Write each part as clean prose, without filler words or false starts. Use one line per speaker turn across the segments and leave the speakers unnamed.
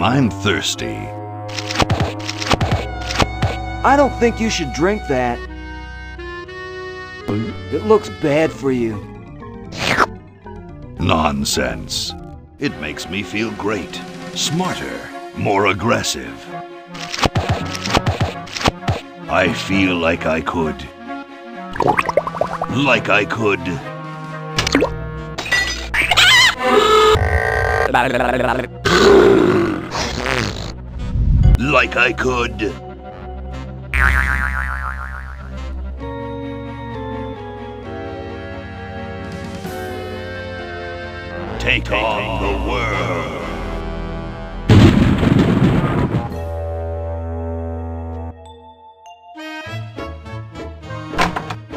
I'm thirsty.
I don't think you should drink that. It looks bad for you.
Nonsense. It makes me feel great. Smarter, more aggressive. I feel like I could. Like I could. Like I could. Take on the world.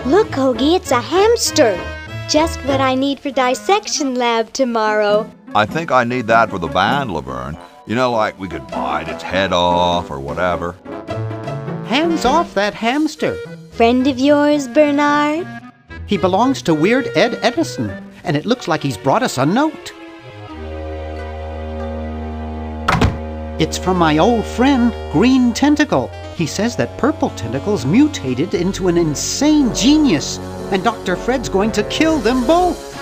Look, Hoagie, it's a hamster. Just what I need for dissection lab tomorrow.
I think I need that for the band, Laverne. You know, like we could bite its head off or whatever.
Hands off that hamster.
Friend of yours, Bernard?
He belongs to Weird Ed Edison, and it looks like he's brought us a note. It's from my old friend, Green Tentacle. He says that Purple Tentacle's mutated into an insane genius, and Dr. Fred's going to kill them both.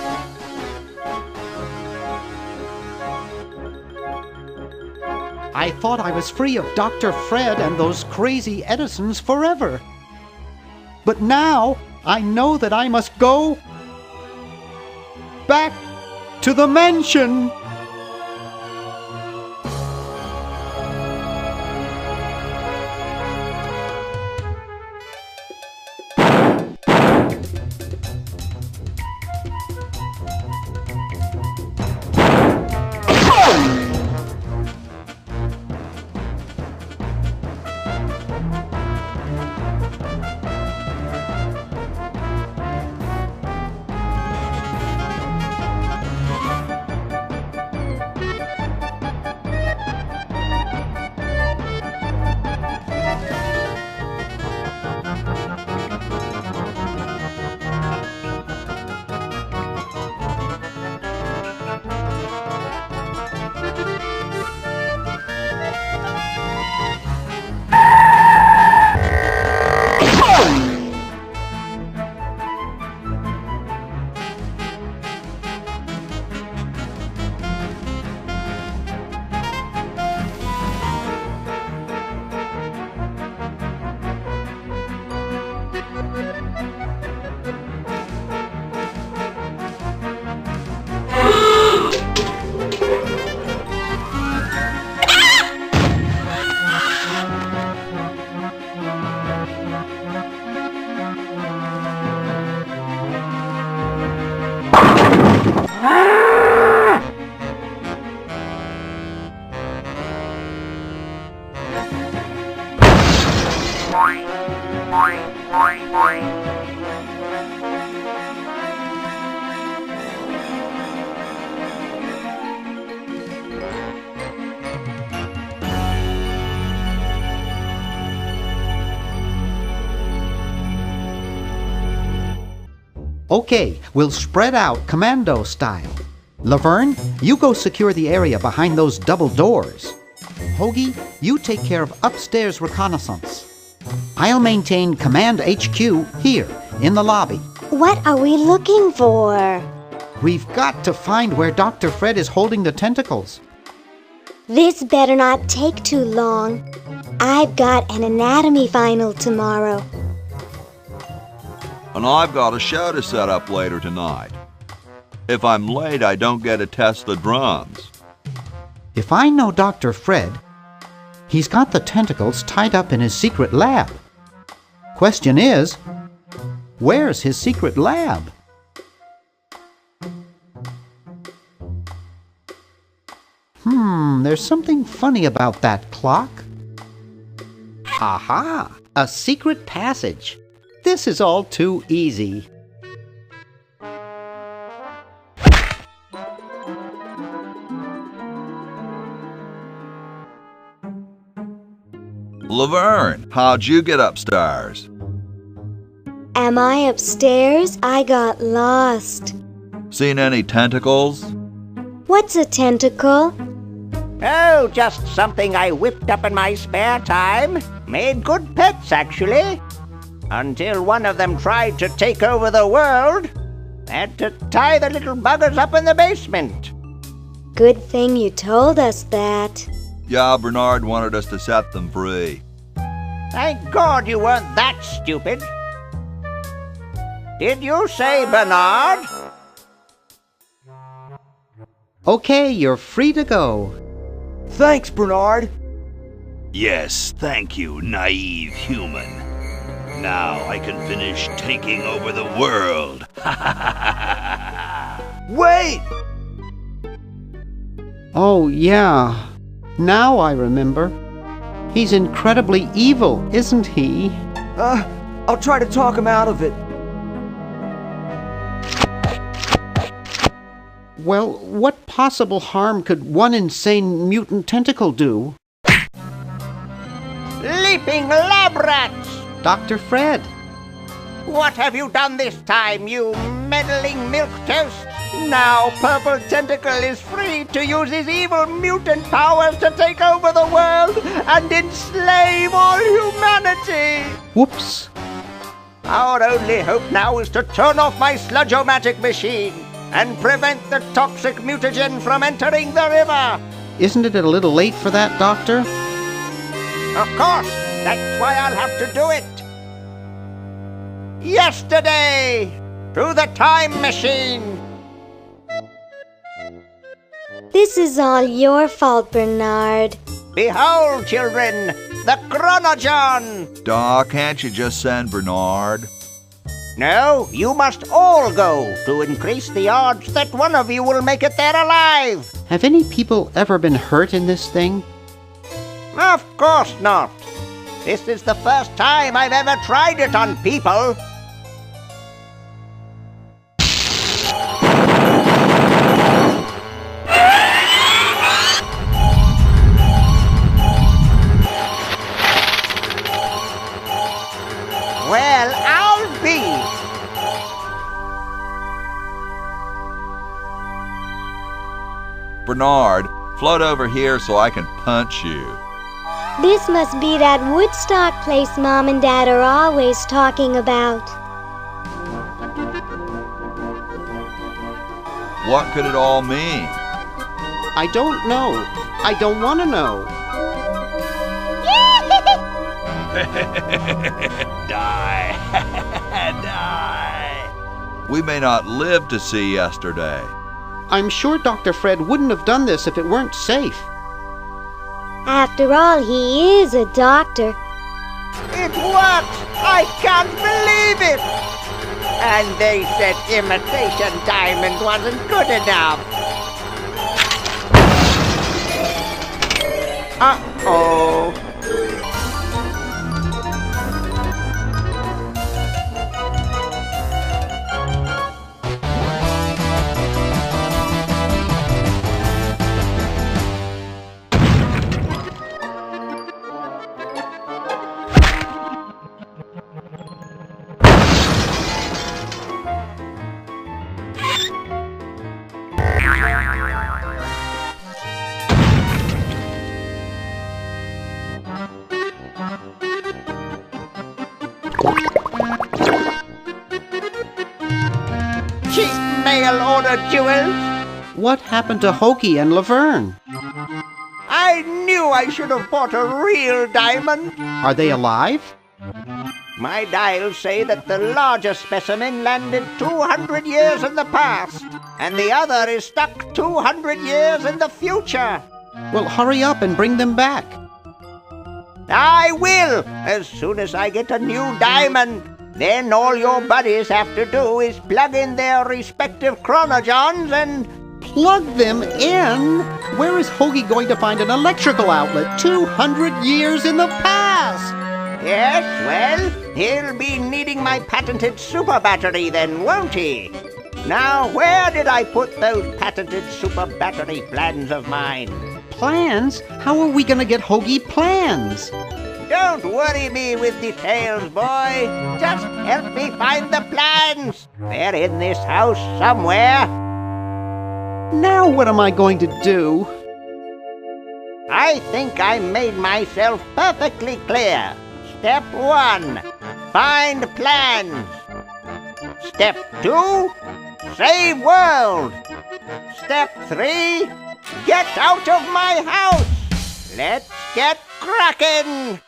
I thought I was free of Dr. Fred and those crazy Edisons forever. But now I know that I must go back to the mansion. Okay, we'll spread out commando style. Laverne, you go secure the area behind those double doors. Hoagie, you take care of upstairs reconnaissance. I'll maintain Command HQ here, in the lobby.
What are we looking for?
We've got to find where Dr. Fred is holding the tentacles.
This better not take too long. I've got an anatomy final tomorrow.
And I've got a show to set up later tonight. If I'm late, I don't get to test the drums.
If I know Dr. Fred, he's got the tentacles tied up in his secret lab. Question is, where's his secret lab? There's something funny about that clock. Aha! A secret passage. This is all too easy.
Laverne, how'd you get upstairs?
Am I upstairs? I got lost.
Seen any tentacles?
What's a tentacle?
Oh, just something I whipped up in my spare time. Made good pets, actually. Until one of them tried to take over the world. Had to tie the little buggers up in the basement.
Good thing you told us that.
Yeah, Bernard wanted us to set them free.
Thank God you weren't that stupid. Did you say Bernard?
Okay, you're free to go.
Thanks, Bernard.
Yes, thank you, naive human. Now I can finish taking over the world.
Wait!
Oh, yeah. Now I remember. He's incredibly evil, isn't he?
I'll try to talk him out of it.
Well, what possible harm could one insane mutant tentacle do?
Leaping lab rats!
Dr. Fred.
What have you done this time, you meddling milquetoast? Now Purple Tentacle is free to use his evil mutant powers to take over the world and enslave all humanity!
Whoops.
Our only hope now is to turn off my sludge-o-matic machine and prevent the toxic mutagen from entering the river.
Isn't it a little late for that, Doctor?
Of course, that's why I'll have to do it. Yesterday, through the time machine.
This is all your fault, Bernard.
Behold, children, the Chronogon.
Doc, can't you just send Bernard?
No, you must all go to increase the odds that one of you will make it there alive.
Have any people ever been hurt in this thing?
Of course not. This is the first time I've ever tried it on people. Well, I'll be.
Bernard, float over here so I can punch you.
This must be that Woodstock place Mom and Dad are always talking about.
What could it all mean?
I don't know. I don't want to know.
Die. Die.
We may not live to see yesterday.
I'm sure Dr. Fred wouldn't have done this if it weren't safe.
After all, he is a doctor.
It worked! I can't believe it! And they said imitation diamond wasn't good enough. Uh-oh. Cheap mail-order jewels.
What happened to Hoagie and Laverne?
I knew I should have bought a real diamond.
Are they alive?
My dials say that the larger specimen landed 200 years in the past, and the other is stuck 200 years in the future.
Well, hurry up and bring them back.
I will, as soon as I get a new diamond. Then all your buddies have to do is plug in their respective chronogons and...
Plug them in? Where is Hoagie going to find an electrical outlet 200 years in the past?
Yes, well, he'll be needing my patented super battery then, won't he? Now, where did I put those patented super battery plans of mine?
Plans? How are we going to get Hoagie plans?
Don't worry me with details, boy. Just help me find the plans. They're in this house somewhere.
Now what am I going to do?
I think I made myself perfectly clear. Step 1, find plans. Step 2, save world. Step 3, get out of my house. Let's get cracking.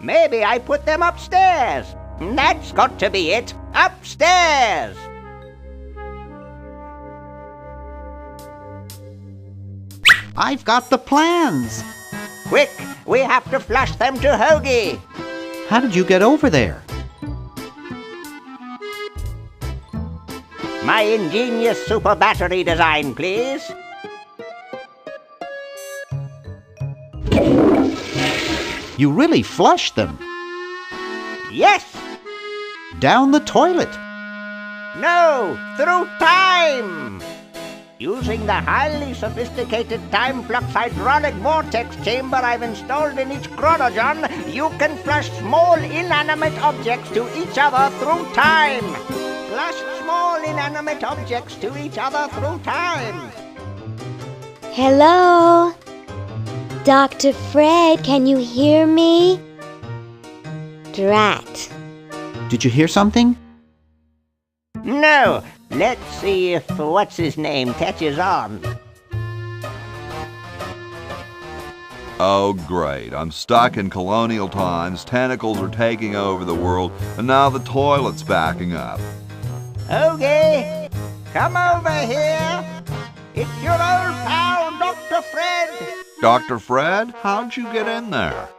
Maybe I put them upstairs. That's got to be it. Upstairs.
I've got the plans.
Quick, we have to flush them to Hoagie.
How did you get over there?
My ingenious super battery design, please.
You really flushed them.
Yes.
Down the toilet.
No, through time. Using the highly sophisticated time flux hydraulic vortex chamber I've installed in each chronogon, you can flush small inanimate objects to each other through time. Flush small inanimate objects to each other through time.
Hello? Dr. Fred, can you hear me? Drat.
Did you hear something?
No. Let's see if what's-his-name catches on.
Oh, great. I'm stuck in colonial times, tentacles are taking over the world, and now the toilet's backing up.
Okay, come over here. It's your old pal, Dr. Fred.
Dr. Fred, how'd you get in there?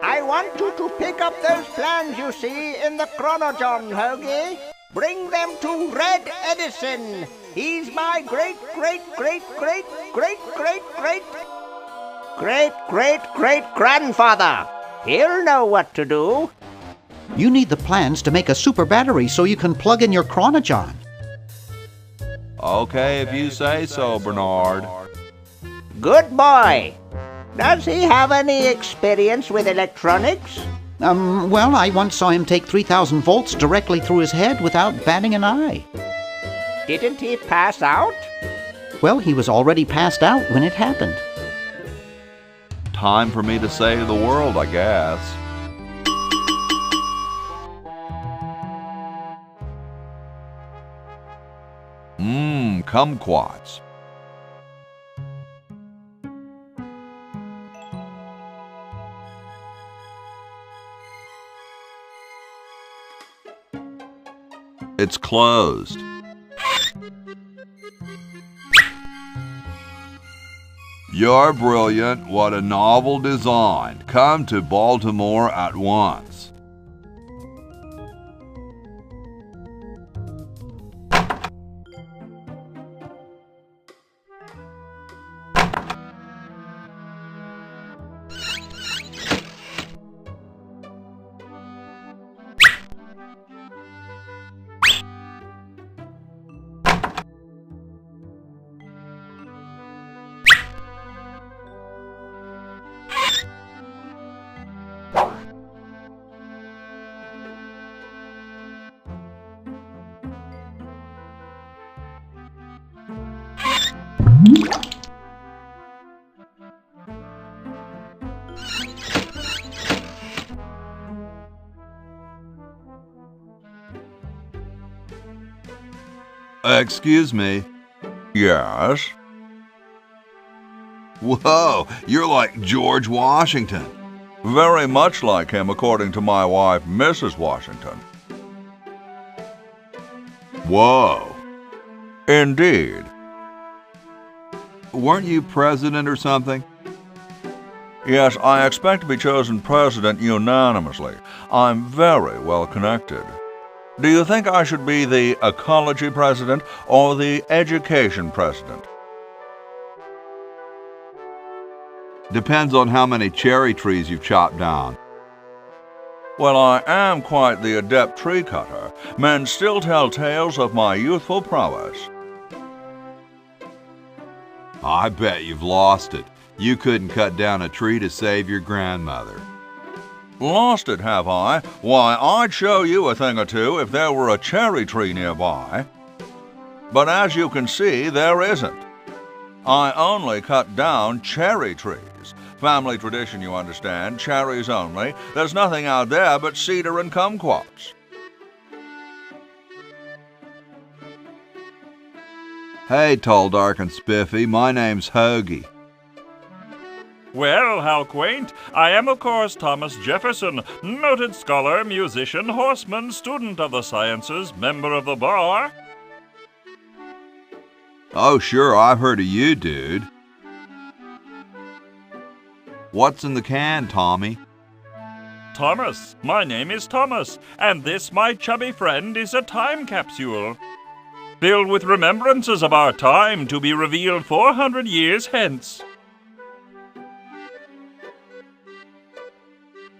I want you to pick up those plans you see in the chronogon, Hoagie. Bring them to Red Edison. He's my great-great-great-great-great-great-great-great-grandfather. He'll know what to do.
You need the plans to make a super battery so you can plug in your chronogon.
Okay, if you say so, Bernard.
Good boy. Does he have any experience with electronics?
Well, I once saw him take 3,000 volts directly through his head without batting an eye.
Didn't he pass out?
Well, he was already passed out when it happened.
Time for me to save the world, I guess. Kumquats. It's closed. You're brilliant. What a novel design. Come to Baltimore at once. Excuse me. Yes? Whoa, you're like George Washington. Very much like him, according to my wife, Mrs. Washington. Whoa. Indeed. Weren't you president or something? Yes, I expect to be chosen president unanimously. I'm very well connected. Do you think I should be the ecology president or the education president? Depends on how many cherry trees you've chopped down. Well, I am quite the adept tree cutter. Men still tell tales of my youthful prowess. I bet you've lost it. You couldn't cut down a tree to save your grandmother. Lost it, have I? Why, I'd show you a thing or two if there were a cherry tree nearby. But as you can see, there isn't. I only cut down cherry trees. Family tradition, you understand, cherries only. There's nothing out there but cedar and kumquats. Hey, tall, dark, and spiffy, my name's Hoagie.
Well, how quaint. I am, of course, Thomas Jefferson, noted scholar, musician, horseman, student of the sciences, member of the bar.
Oh, sure, I've heard of you, dude. What's in the can, Tommy?
Thomas, my name is Thomas, and this, my chubby friend, is a time capsule, filled with remembrances of our time to be revealed 400 years hence.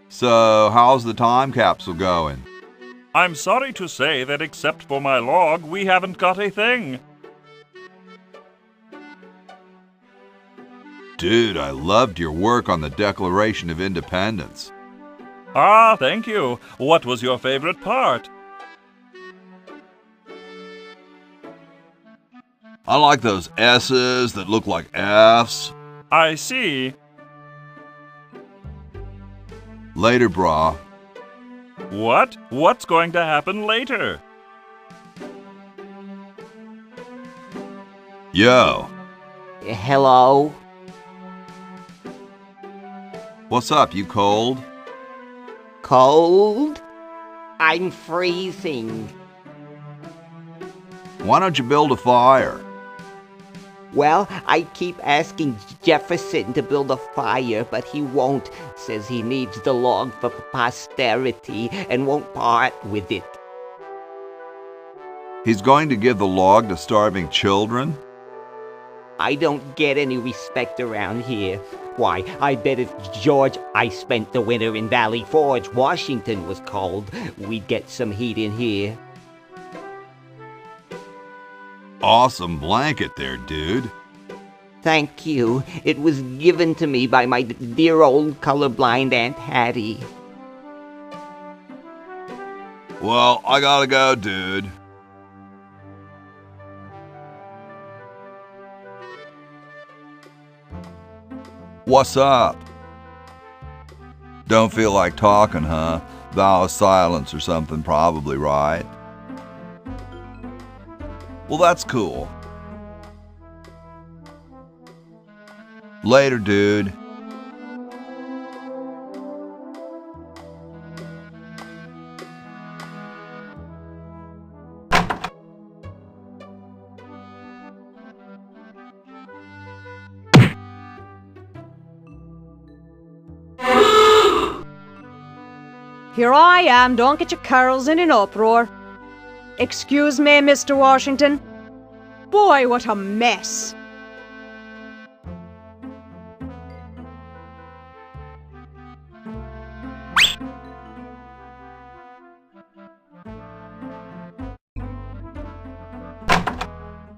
So, how's the time capsule going?
I'm sorry to say that except for my log, we haven't got a thing.
Dude, I loved your work on the Declaration of Independence.
Ah, thank you. What was your favorite part?
I like those S's that look like F's.
I see.
Later, brah.
What? What's going to happen later?
Yo.
Hello?
What's up, you cold?
Cold? I'm freezing.
Why don't you build a fire?
Well, I keep asking Jefferson to build a fire, but he won't. Says he needs the log for posterity and won't part with it.
He's going to give the log to starving children?
I don't get any respect around here. Why, I bet if George I spent the winter in Valley Forge, Washington was cold, we'd get some heat in here.
Awesome blanket there, dude.
Thank you. It was given to me by my dear old colorblind Aunt Hattie.
Well, I gotta go, dude. What's up? Don't feel like talking, huh? Vow of silence or something, probably, right? Well, that's cool. Later, dude.
Here I am, don't get your curls in an uproar. Excuse me, Mr. Washington. Boy, what a mess.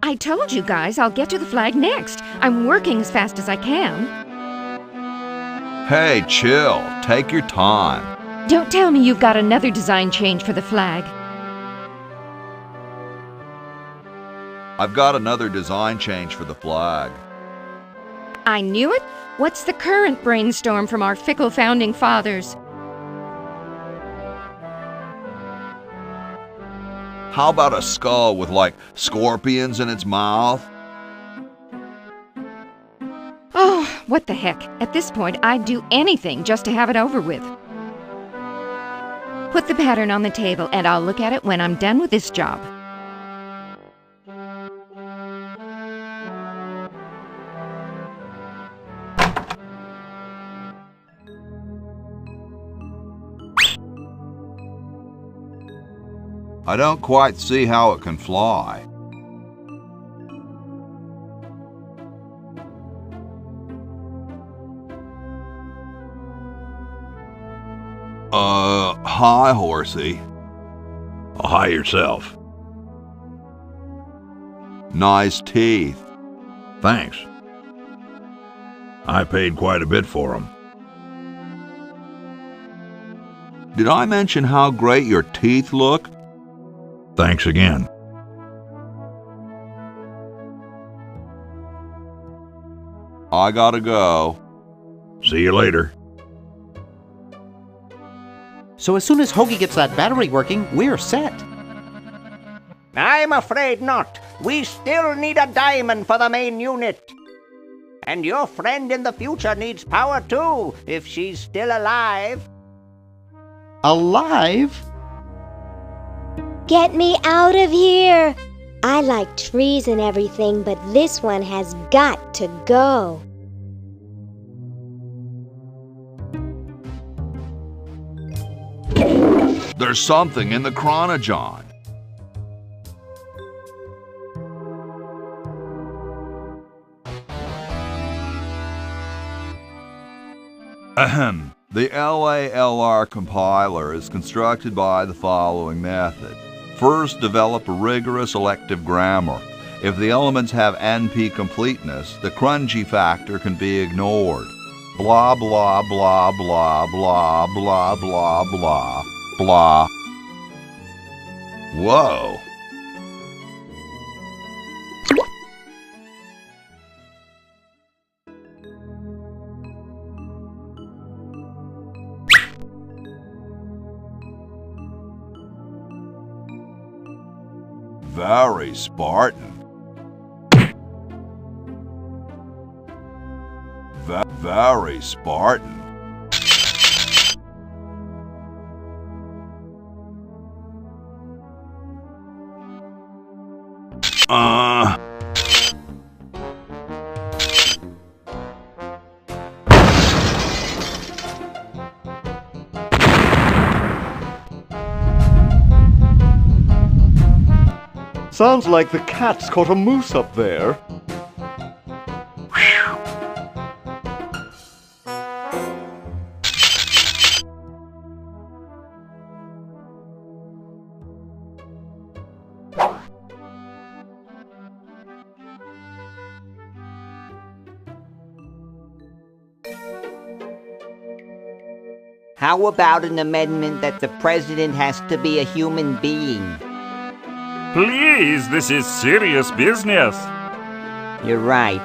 I told you guys I'll get to the flag next. I'm working as fast as I can.
Hey, chill. Take your time.
Don't tell me you've got another design change for the flag.
I've got another design change for the flag.
I knew it. What's the current brainstorm from our fickle founding fathers?
How about a skull with, like, scorpions in its mouth?
Oh, what the heck. At this point, I'd do anything just to have it over with. Put the pattern on the table, and I'll look at it when I'm done with this job.
I don't quite see how it can fly. Hi, horsey.
Hi yourself.
Nice teeth.
Thanks. I paid quite a bit for them.
Did I mention how great your teeth look? Thanks again. I gotta go. See you later.
So as soon as Hoagie gets that battery working, we're set.
I'm afraid not. We still need a diamond for the main unit. And your friend in the future needs power too, if she's still alive.
Alive?
Get me out of here! I like trees and everything, but this one has got to go.
There's something in the chronogon. Ahem. The LALR compiler is constructed by the following method. First, develop a rigorous elective grammar. If the elements have NP completeness, the crunchy factor can be ignored. Blah, blah, blah, blah, blah, blah, blah, blah, blah. Whoa. Very Spartan. Very Spartan.
Sounds like the cat's caught a moose up there.
How about an amendment that the president has to be a human being?
Please, this is serious business.
You're right.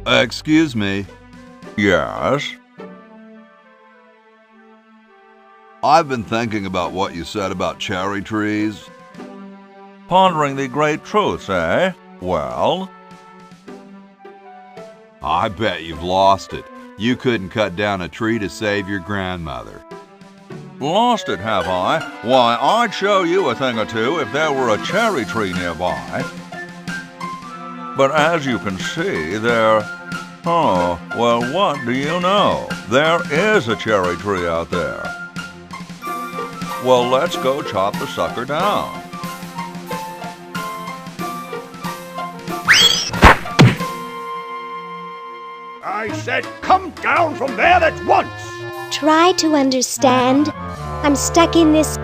Excuse me. Yes? I've been thinking about what you said about cherry trees. Pondering the great truths, eh? Well? I bet you've lost it. You couldn't cut down a tree to save your grandmother. Lost it, have I? Why, I'd show you a thing or two if there were a cherry tree nearby. But as you can see, there... Oh, well, what do you know? There is a cherry tree out there. Well, let's go chop the sucker down.
I said come down from there at once!
Try to understand. I'm stuck in this...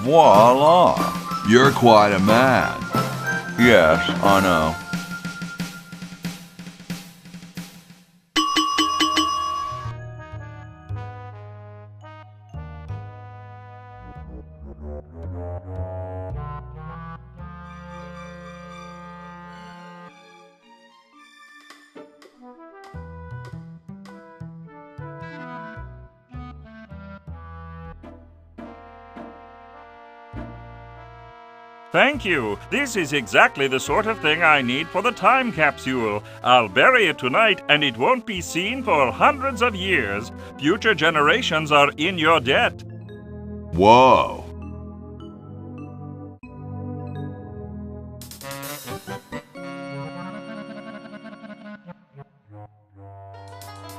Voila! You're quite a man. Yes, I know.
Thank you. This is exactly the sort of thing I need for the time capsule. I'll bury it tonight, and it won't be seen for hundreds of years. Future generations are in your debt.
Whoa.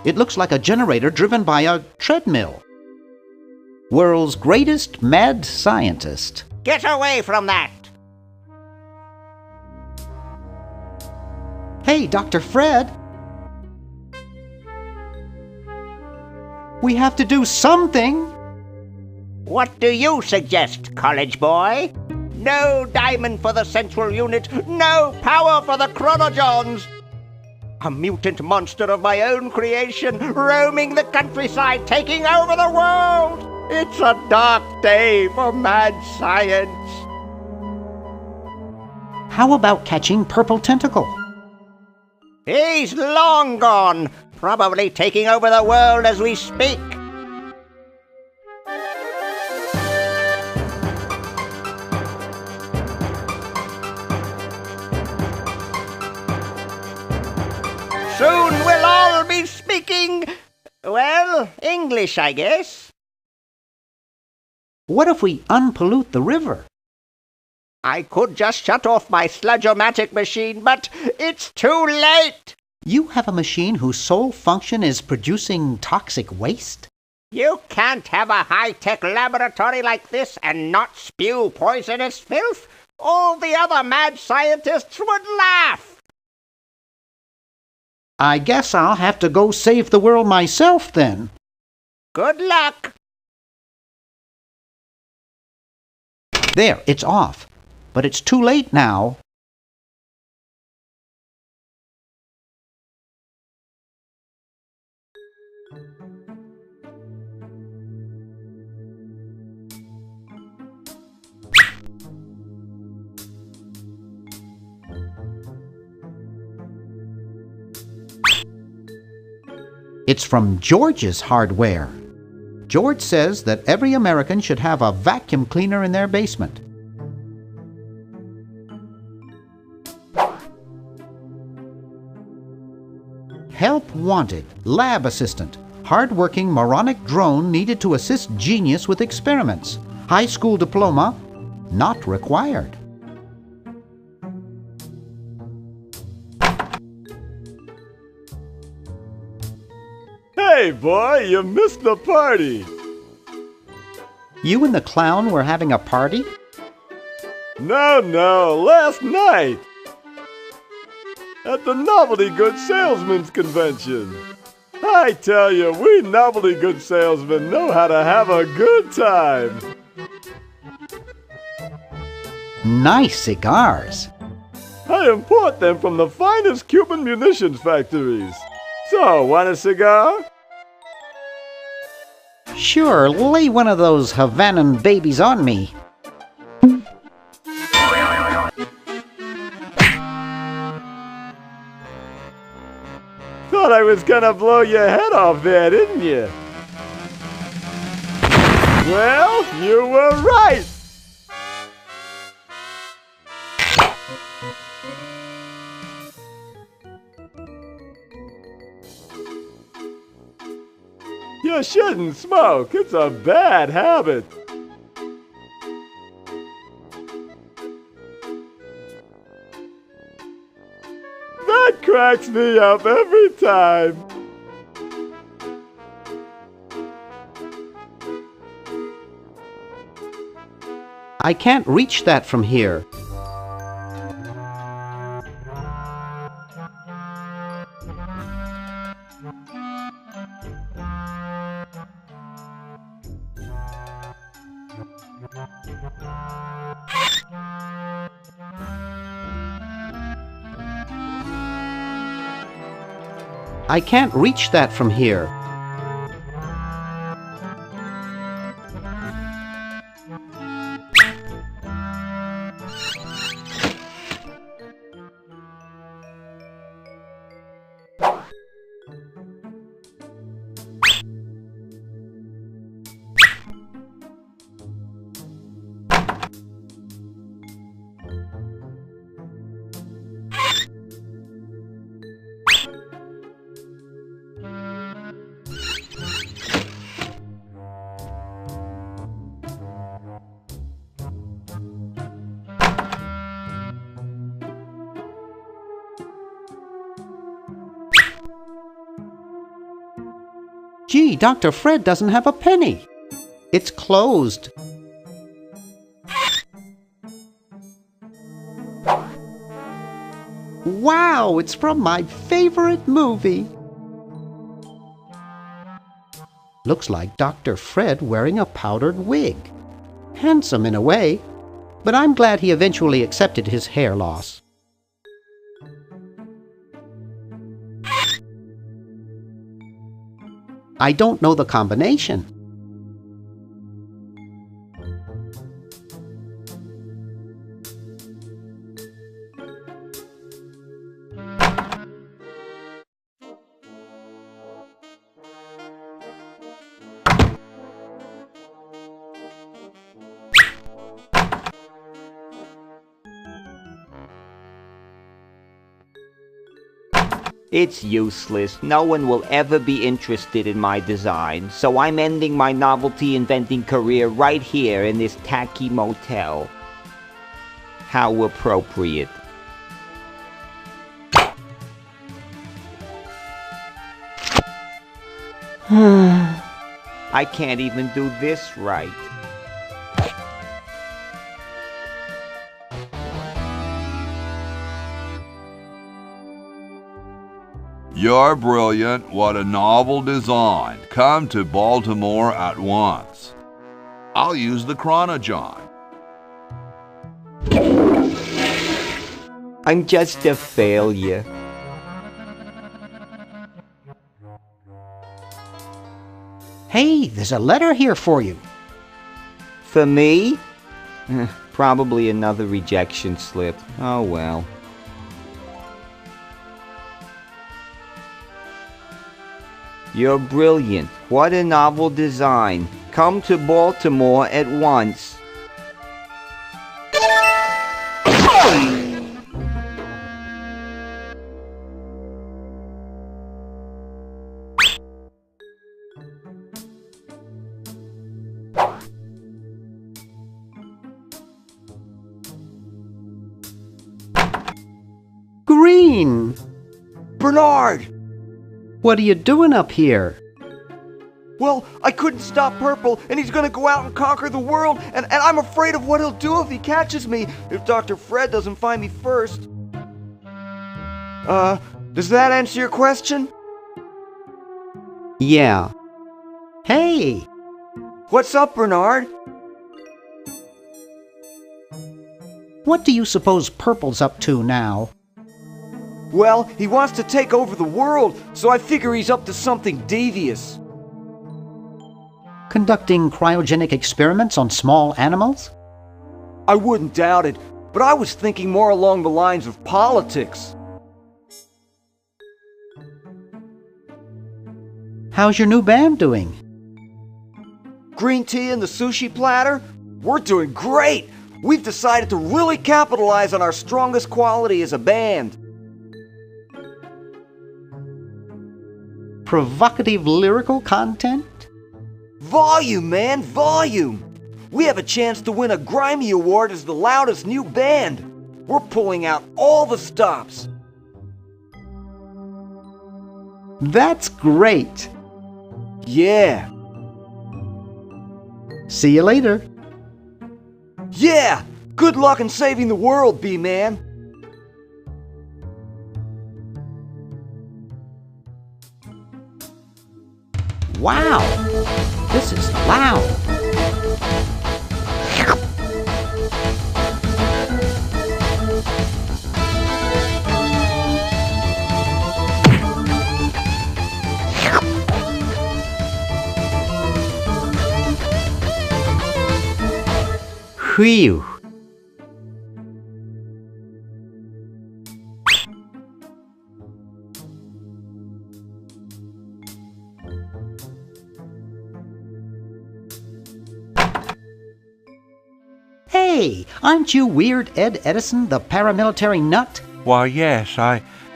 It looks like a generator driven by a treadmill. World's greatest mad scientist.
Get away from that!
Hey, Dr. Fred. We have to do something.
What do you suggest, college boy? No diamond for the central unit, no power for the chronojons. A mutant monster of my own creation, roaming the countryside, taking over the world. It's a dark day for mad science.
How about catching Purple Tentacle?
He's long gone, probably taking over the world as we speak. Soon we'll all be speaking, well, English, I guess.
What if we unpollute the river?
I could just shut off my sludge-o-matic machine, but it's too late.
You have a machine whose sole function is producing toxic waste?
You can't have a high-tech laboratory like this and not spew poisonous filth. All the other mad scientists would laugh.
I guess I'll have to go save the world myself then.
Good luck.
There, it's off. But it's too late now. It's from George's Hardware. George says that every American should have a vacuum cleaner in their basement. Help wanted. Lab assistant. Hard-working moronic drone needed to assist genius with experiments. High school diploma not required.
Hey, boy, you missed the party.
You and the clown were having a party?
No, last night. At the Novelty Good Salesmen's Convention. I tell you, we novelty good salesmen know how to have a good time.
Nice cigars.
I import them from the finest Cuban munitions factories. So, want a cigar?
Sure, lay one of those Havanan babies on me.
Thought I was gonna blow your head off there, didn't you? Well, you were right! You shouldn't smoke. It's a bad habit. That cracks me up every time.
I can't reach that from here. I can't reach that from here. Gee, Dr. Fred doesn't have a penny. It's closed. Wow, it's from my favorite movie. Looks like Dr. Fred wearing a powdered wig. Handsome in a way, but I'm glad he eventually accepted his hair loss. I don't know the combination.
It's useless. No one will ever be interested in my design, so I'm ending my novelty inventing career right here in this tacky motel. How appropriate. I can't even do this right.
You're brilliant. What a novel design. Come to Baltimore at once. I'll use the chronojohn.
I'm just a failure.
Hey, there's a letter here for you.
For me? Probably another rejection slip. Oh well. You're brilliant. What a novel design. Come to Baltimore at once.
Green!
Bernard!
What are you doing up here?
Well, I couldn't stop Purple, and he's gonna go out and conquer the world, and I'm afraid of what he'll do if he catches me, if Dr. Fred doesn't find me first. Does that answer your question?
Yeah. Hey!
What's up, Bernard?
What do you suppose Purple's up to now?
Well, he wants to take over the world, so I figure he's up to something devious.
Conducting cryogenic experiments on small animals?
I wouldn't doubt it, but I was thinking more along the lines of politics.
How's your new band doing?
Green tea and the sushi platter? We're doing great! We've decided to really capitalize on our strongest quality as a band.
Provocative lyrical content?
Volume, man, volume! We have a chance to win a Grimy Award as the loudest new band. We're pulling out all the stops.
That's great!
Yeah.
See you later.
Yeah! Good luck in saving the world, B-Man.
Wow! This is loud! Whew! Hey, aren't you Weird Ed Edison, the paramilitary nut?
Why, yes,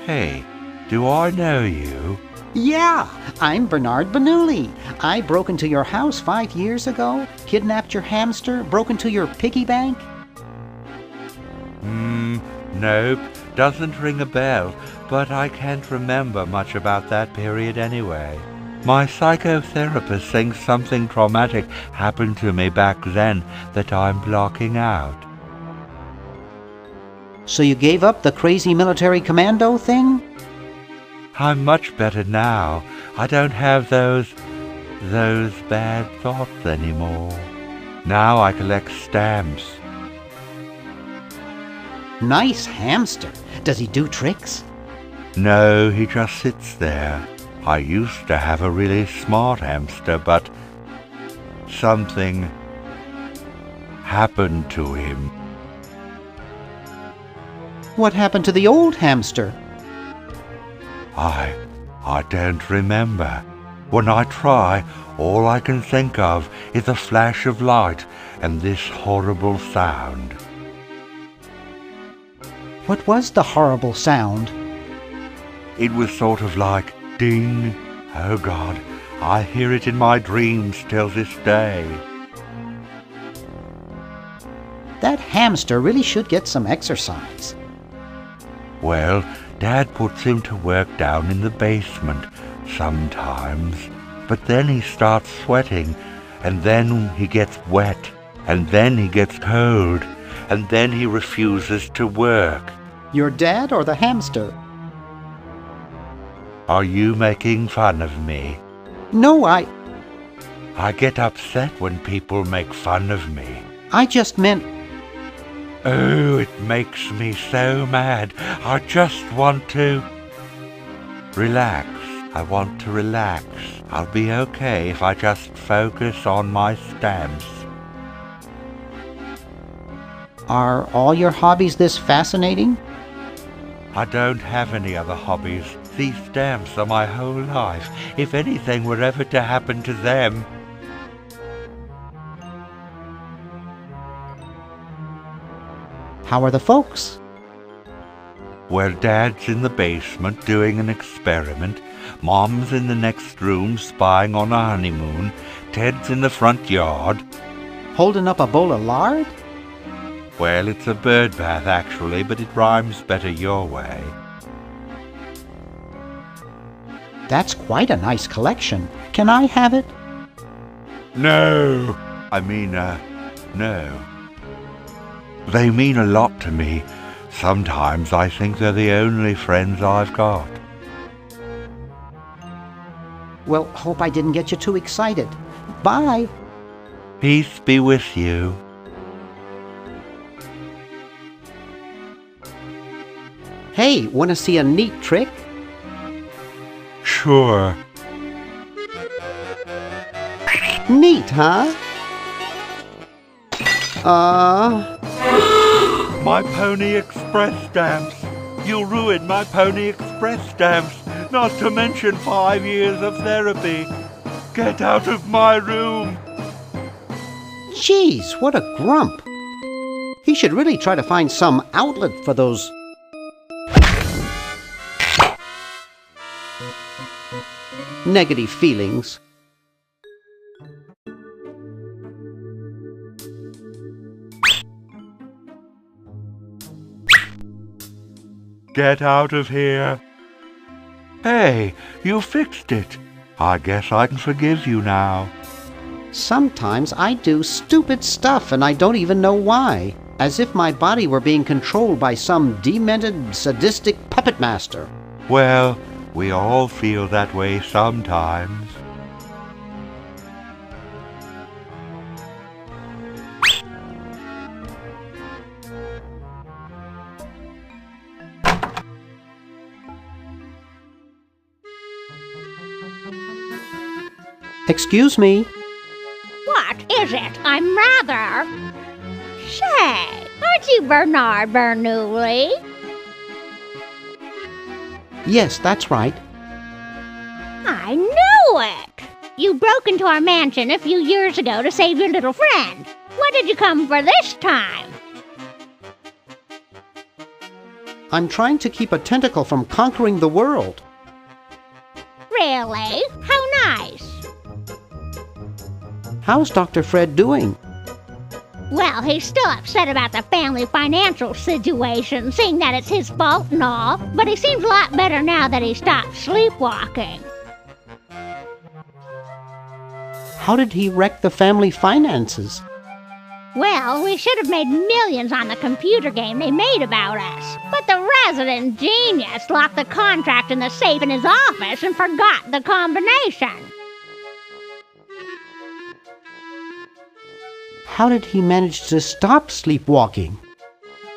Hey, do I know you?
Yeah, I'm Bernard Bernoulli. I broke into your house 5 years ago, kidnapped your hamster, broke into your piggy bank.
Nope, doesn't ring a bell, but I can't remember much about that period anyway. My psychotherapist thinks something traumatic happened to me back then that I'm blocking out.
So you gave up the crazy military commando thing?
I'm much better now. I don't have those bad thoughts anymore. Now I collect stamps.
Nice hamster. Does he do tricks?
No, he just sits there. I used to have a really smart hamster, but something happened to him.
What happened to the old hamster?
I don't remember. When I try, all I can think of is a flash of light and this horrible sound.
What was the horrible sound?
It was sort of like ding. Oh God, I hear it in my dreams till this day.
That hamster really should get some exercise.
Well, Dad puts him to work down in the basement sometimes, but then he starts sweating, and then he gets wet, and then he gets cold, and then he refuses to work.
Your dad or the hamster?
Are you making fun of me?
No,
I get upset when people make fun of me.
I just meant...
Oh, it makes me so mad. I just want to relax. I want to relax. I'll be okay if I just focus on my stamps.
Are all your hobbies this fascinating?
I don't have any other hobbies. These stamps are my whole life. If anything were ever to happen to them...
How are the folks?
Well, Dad's in the basement doing an experiment. Mom's in the next room spying on a honeymoon. Ted's in the front yard.
Holding up a bowl of lard?
Well, it's a bird bath, actually, but it rhymes better your way.
That's quite a nice collection. Can I have it?
No. No. They mean a lot to me. Sometimes I think they're the only friends I've got.
Well, hope I didn't get you too excited. Bye.
Peace be with you.
Hey, want to see a neat trick?
Sure.
Neat, huh?
My Pony Express stamps. You ruined my Pony Express stamps, not to mention 5 years of therapy. Get out of my room.
Jeez, what a grump. He should really try to find some outlet for those... negative feelings.
Get out of here. Hey, you fixed it. I guess I can forgive you now.
Sometimes I do stupid stuff and I don't even know why. As if my body were being controlled by some demented, sadistic puppet master.
Well, we all feel that way sometimes.
Excuse me.
What is it? I'm rather... Say, aren't you Bernard Bernoulli?
Yes, that's right.
I knew it! You broke into our mansion a few years ago to save your little friend. What did you come for this time?
I'm trying to keep a tentacle from conquering the world.
Really? How nice.
How's Dr. Fred doing?
Well, he's still upset about the family financial situation, seeing that it's his fault and all, but he seems a lot better now that he stopped sleepwalking.
How did he wreck the family finances?
Well, we should have made millions on the computer game they made about us. But the resident genius locked the contract in the safe in his office and forgot the combination.
How did he manage to stop sleepwalking?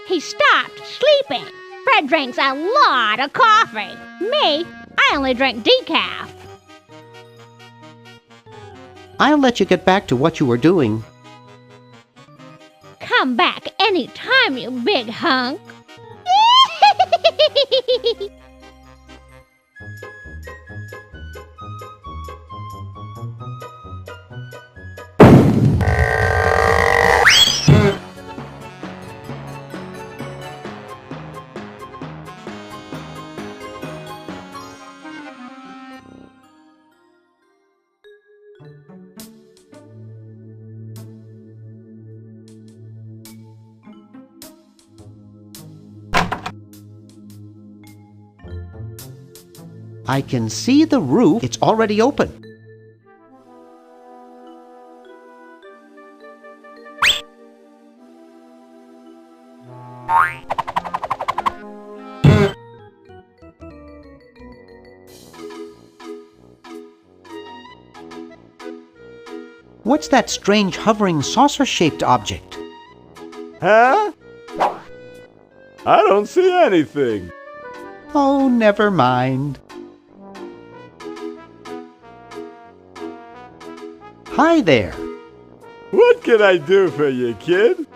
He stopped sleeping. Fred drinks a lot of coffee. Me, I only drink decaf.
I'll let you get back to what you were doing.
Come back any time, you big hunk.
I can see the roof. It's already open. What's that strange hovering saucer-shaped object?
Huh? I don't see anything.
Oh, never mind. Hi there.
What can I do for you, kid?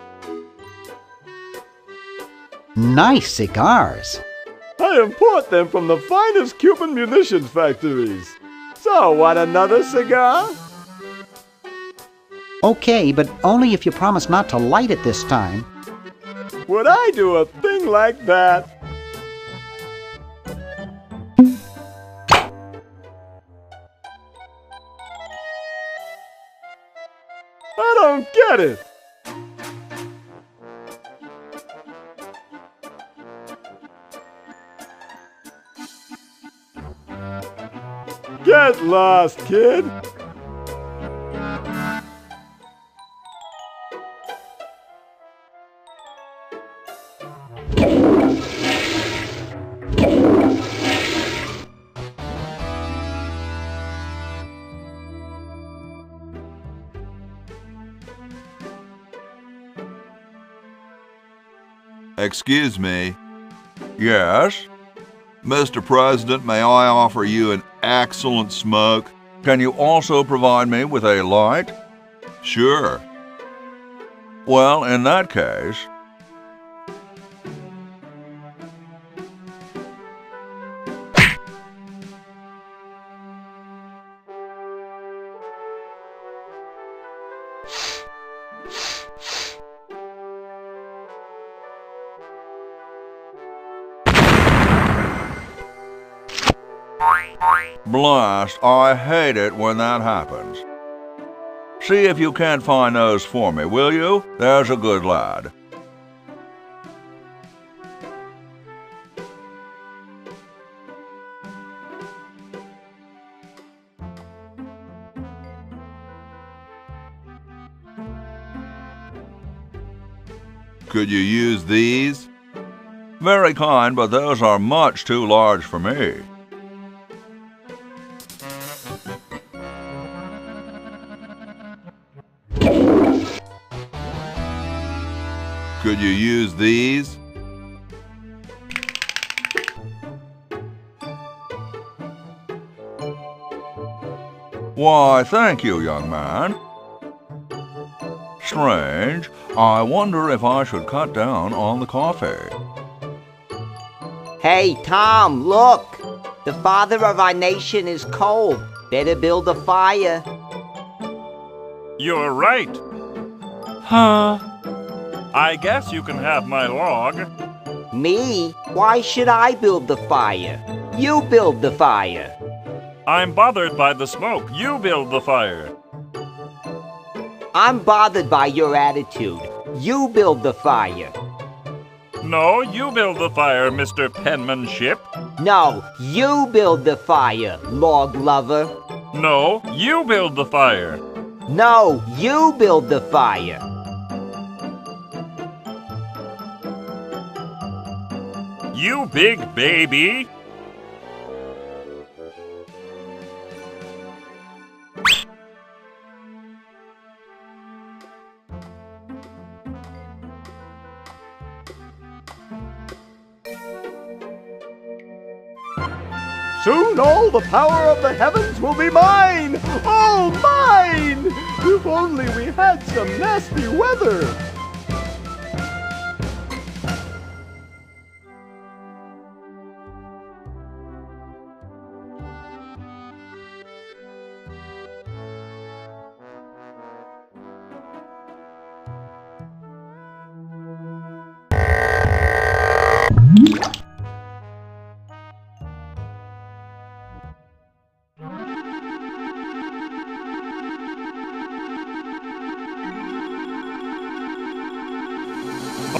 Nice cigars.
I import them from the finest Cuban munitions factories. So, want another cigar?
Okay, but only if you promise not to light it this time.
Would I do a thing like that? I don't get it. Get lost, kid.
Excuse me. Yes? Mr. President, may I offer you an excellent smoke? Can you also provide me with a light? Sure. Well, in that case... Blast, I hate it when that happens. See if you can't find those for me, will you? There's a good lad. Could you use these? Very kind, but those are much too large for me. Could you use these? Why, thank you, young man. Strange. I wonder if I should cut down on the coffee.
Hey, Tom, look! The father of our nation is cold. Better build a fire.
You're right. Huh? I guess you can have my log.
Me? Why should I build the fire? You build the fire.
I'm bothered by the smoke. You build the fire.
I'm bothered by your attitude. You build the fire.
No, you build the fire, Mr. Penmanship.
No, you build the fire, log lover.
No, you build the fire.
No, you build the fire.
You big baby!
Soon all the power of the heavens will be mine! All mine! If only we had some nasty weather!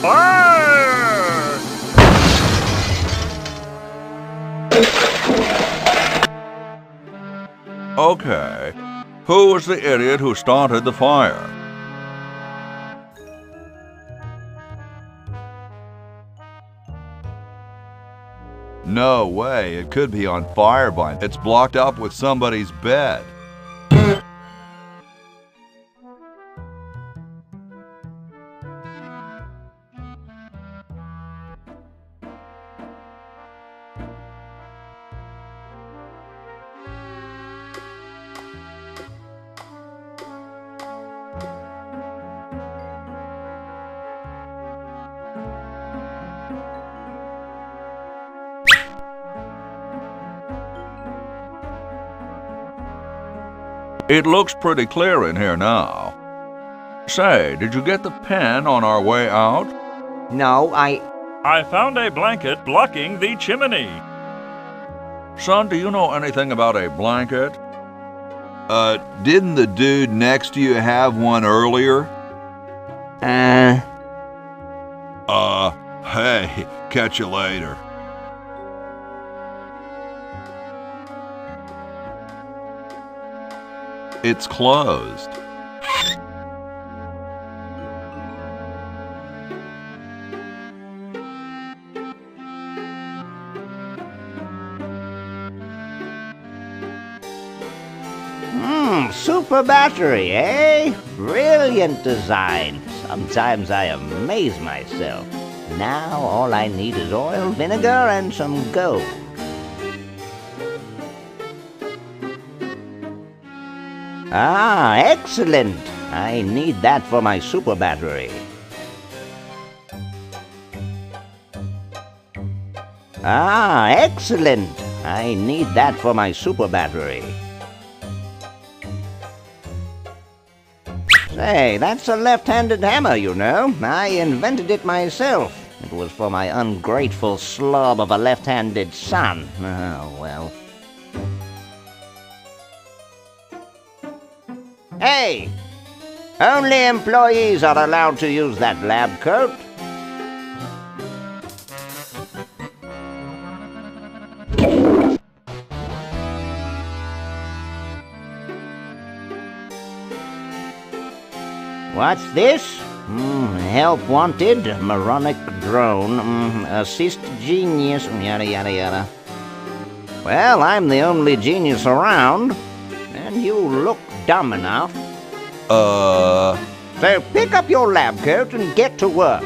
Fire!
Okay. Who was the idiot who started the fire?
No way, it could be on fire by it's blocked up with somebody's bed.
It looks pretty clear in here now. Say, did you get the pen on our way out?
No,
I found a blanket blocking the chimney.
Son, do you know anything about a blanket?
Didn't the dude next to you have one earlier? Hey, catch you later. It's closed.
Super battery, eh? Brilliant design. Sometimes I amaze myself. Now all I need is oil, vinegar, and some gold. Ah, excellent. I need that for my super battery. Ah, excellent. I need that for my super battery. Say, that's a left-handed hammer, you know. I invented it myself. It was for my ungrateful slob of a left-handed son. Oh, well. Hey! Only employees are allowed to use that lab coat. What's this? Help wanted, moronic drone, assist genius, yada yada yada. Well, I'm the only genius around, and you look dumb enough. So pick up your lab coat and get to work.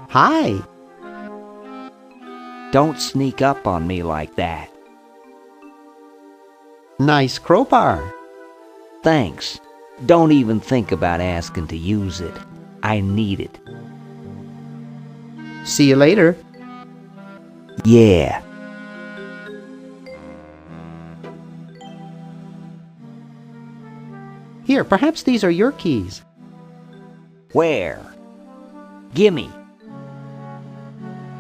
Hi. Don't sneak up on me like that.
Nice crowbar.
Thanks. Don't even think about asking to use it. I need it.
See you later.
Yeah.
Here, perhaps these are your keys.
Where? Gimme.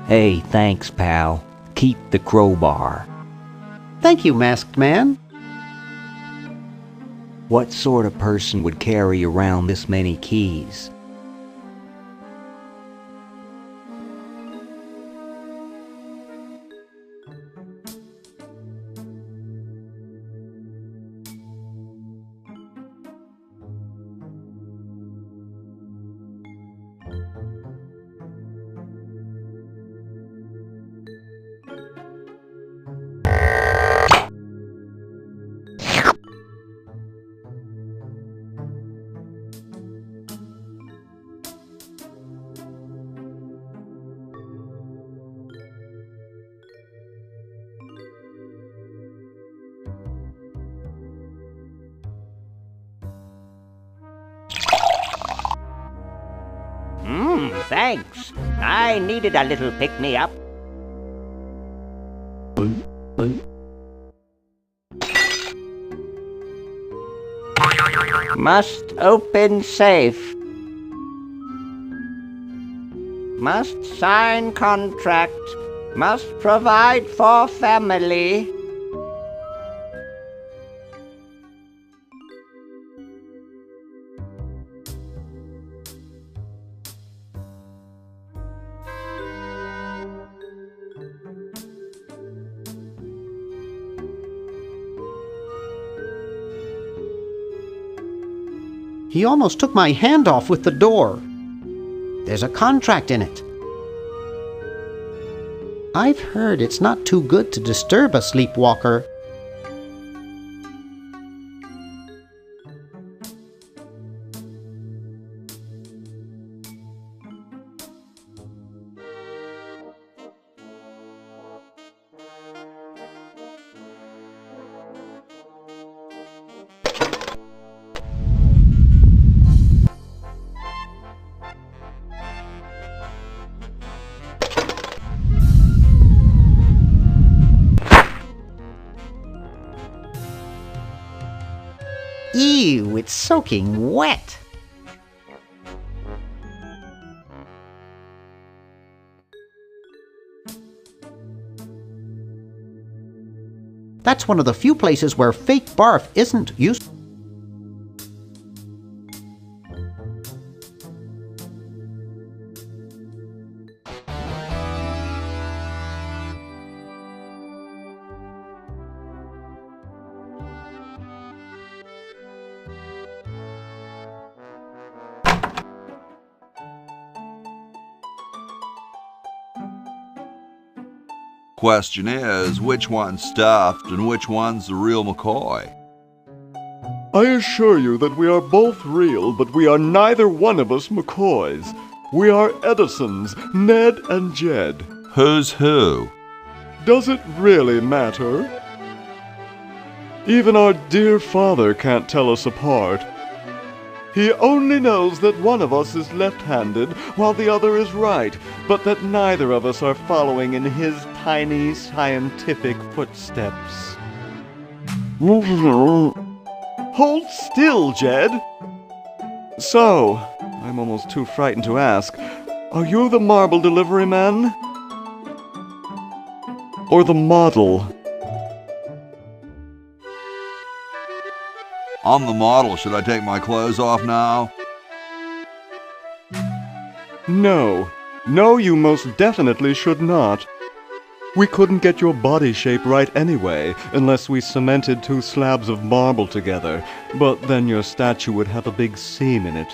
Hey, thanks, pal. Keep the crowbar.
Thank you, Masked Man.
What sort of person would carry around this many keys?
Thanks. I needed a little pick-me-up. Must open safe. Must sign contract. Must provide for family.
He almost took my hand off with the door. There's a contract in it. I've heard it's not too good to disturb a sleepwalker. Ew, it's soaking wet. That's one of the few places where fake barf isn't used.
Question is, which one's stuffed and which one's the real McCoy?
I assure you that we are both real, but we are neither one of us McCoys. We are Edisons, Ned and Jed.
Who's who?
Does it really matter? Even our dear father can't tell us apart. He only knows that one of us is left-handed while the other is right, but that neither of us are following in his tiny scientific footsteps. Hold still, Jed. So, I'm almost too frightened to ask, are you the marble delivery man? Or the model?
I'm the model. Should I take my clothes off now?
No. No, you most definitely should not. We couldn't get your body shape right anyway, unless we cemented 2 slabs of marble together, but then your statue would have a big seam in it.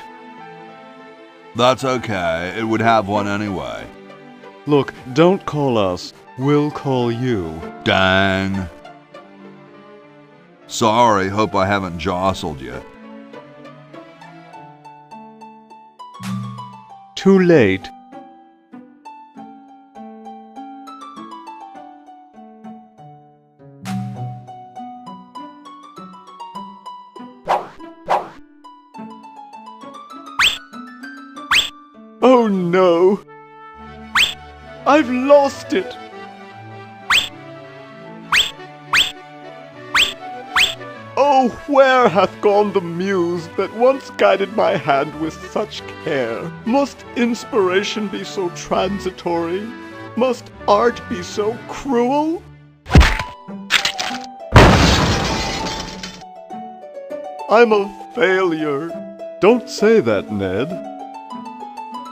That's okay. It would have one anyway.
Look, don't call us. We'll call you.
Dang. Sorry, hope I haven't jostled you.
Too late. Oh no! I've lost it! Oh! Oh, where hath gone the muse that once guided my hand with such care? Must inspiration be so transitory? Must art be so cruel? I'm a failure. Don't say that, Ned.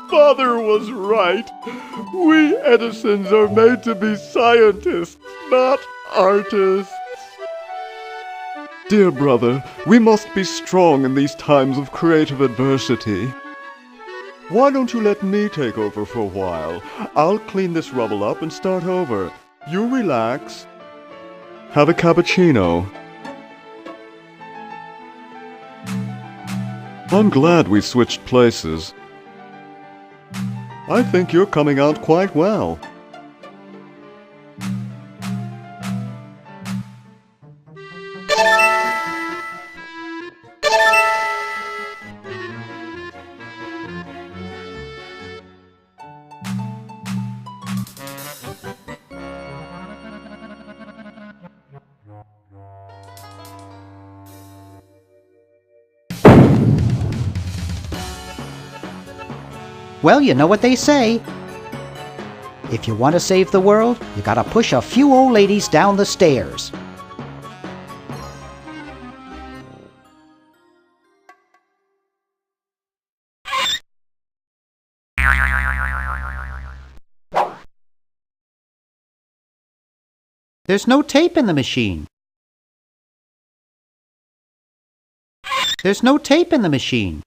Father was right. We Edisons are made to be scientists, not artists. Dear brother, we must be strong in these times of creative adversity. Why don't you let me take over for a while? I'll clean this rubble up and start over. You relax. Have a cappuccino. I'm glad we switched places. I think you're coming out quite well.
Well, you know what they say. If you want to save the world, you gotta push a few old ladies down the stairs. There's no tape in the machine. There's no tape in the machine.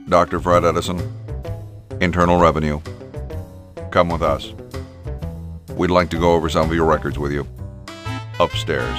Dr. Fred Edison, Internal Revenue. Come with us. We'd like to go over some of your records with you. Upstairs.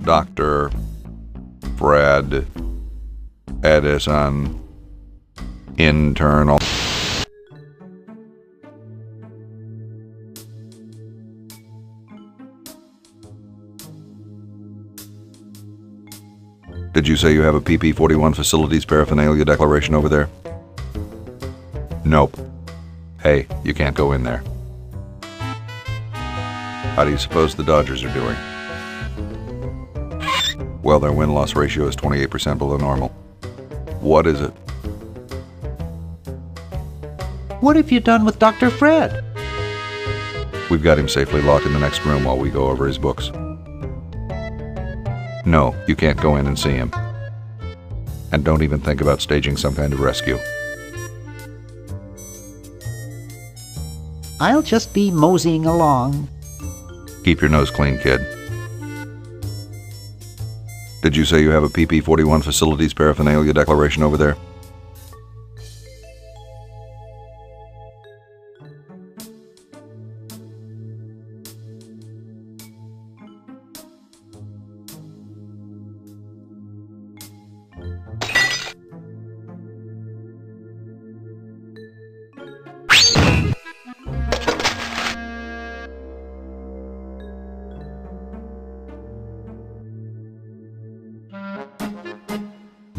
Dr. Fred Edison, Internal. Did you say you have a PP-41 facilities paraphernalia declaration over there? Nope. Hey, you can't go in there. How do you suppose the Dodgers are doing? Well, their win-loss ratio is 28% below normal. What is it?
What have you done with Dr. Fred?
We've got him safely locked in the next room while we go over his books. No, you can't go in and see him. And don't even think about staging some kind of rescue.
I'll just be moseying along.
Keep your nose clean, kid. Did you say you have a PP-41 facilities paraphernalia declaration over there?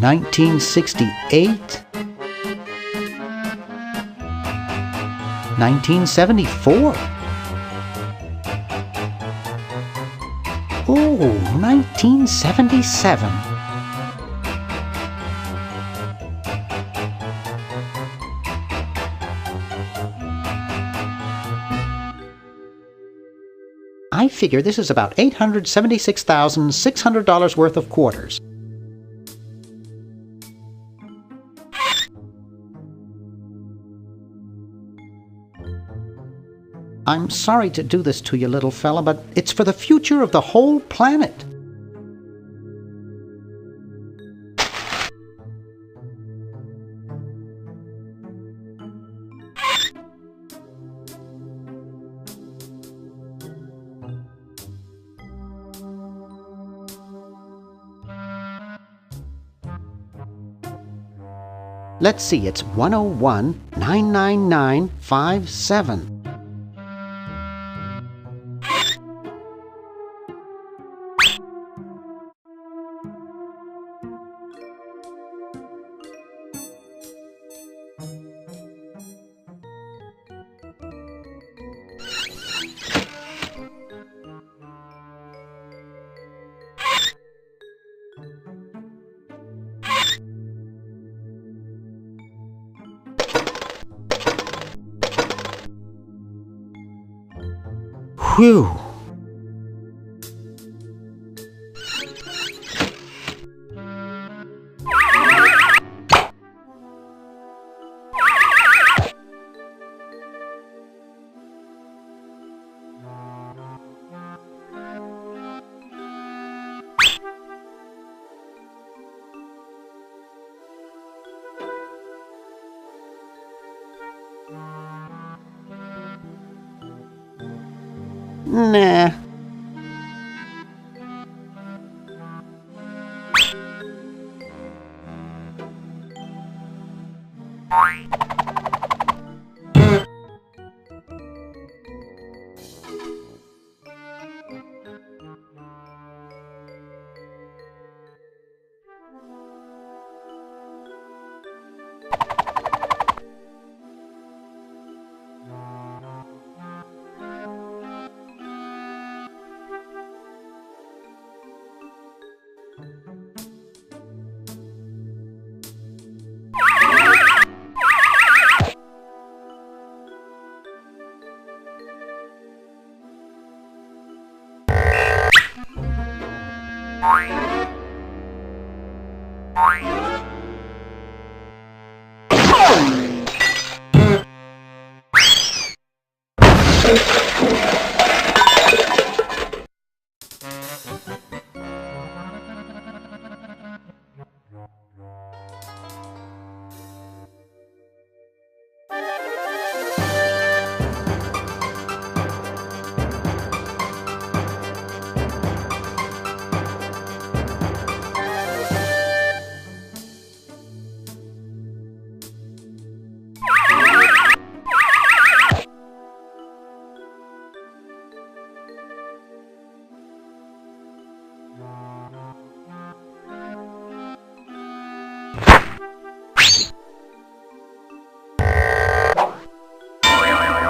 $1968, 1974. Oh, 1977. I figure this is about $876,600 worth of quarters. I'm sorry to do this to you, little fella, but it's for the future of the whole planet. Let's see, it's 101-999-57. Whew. Nah.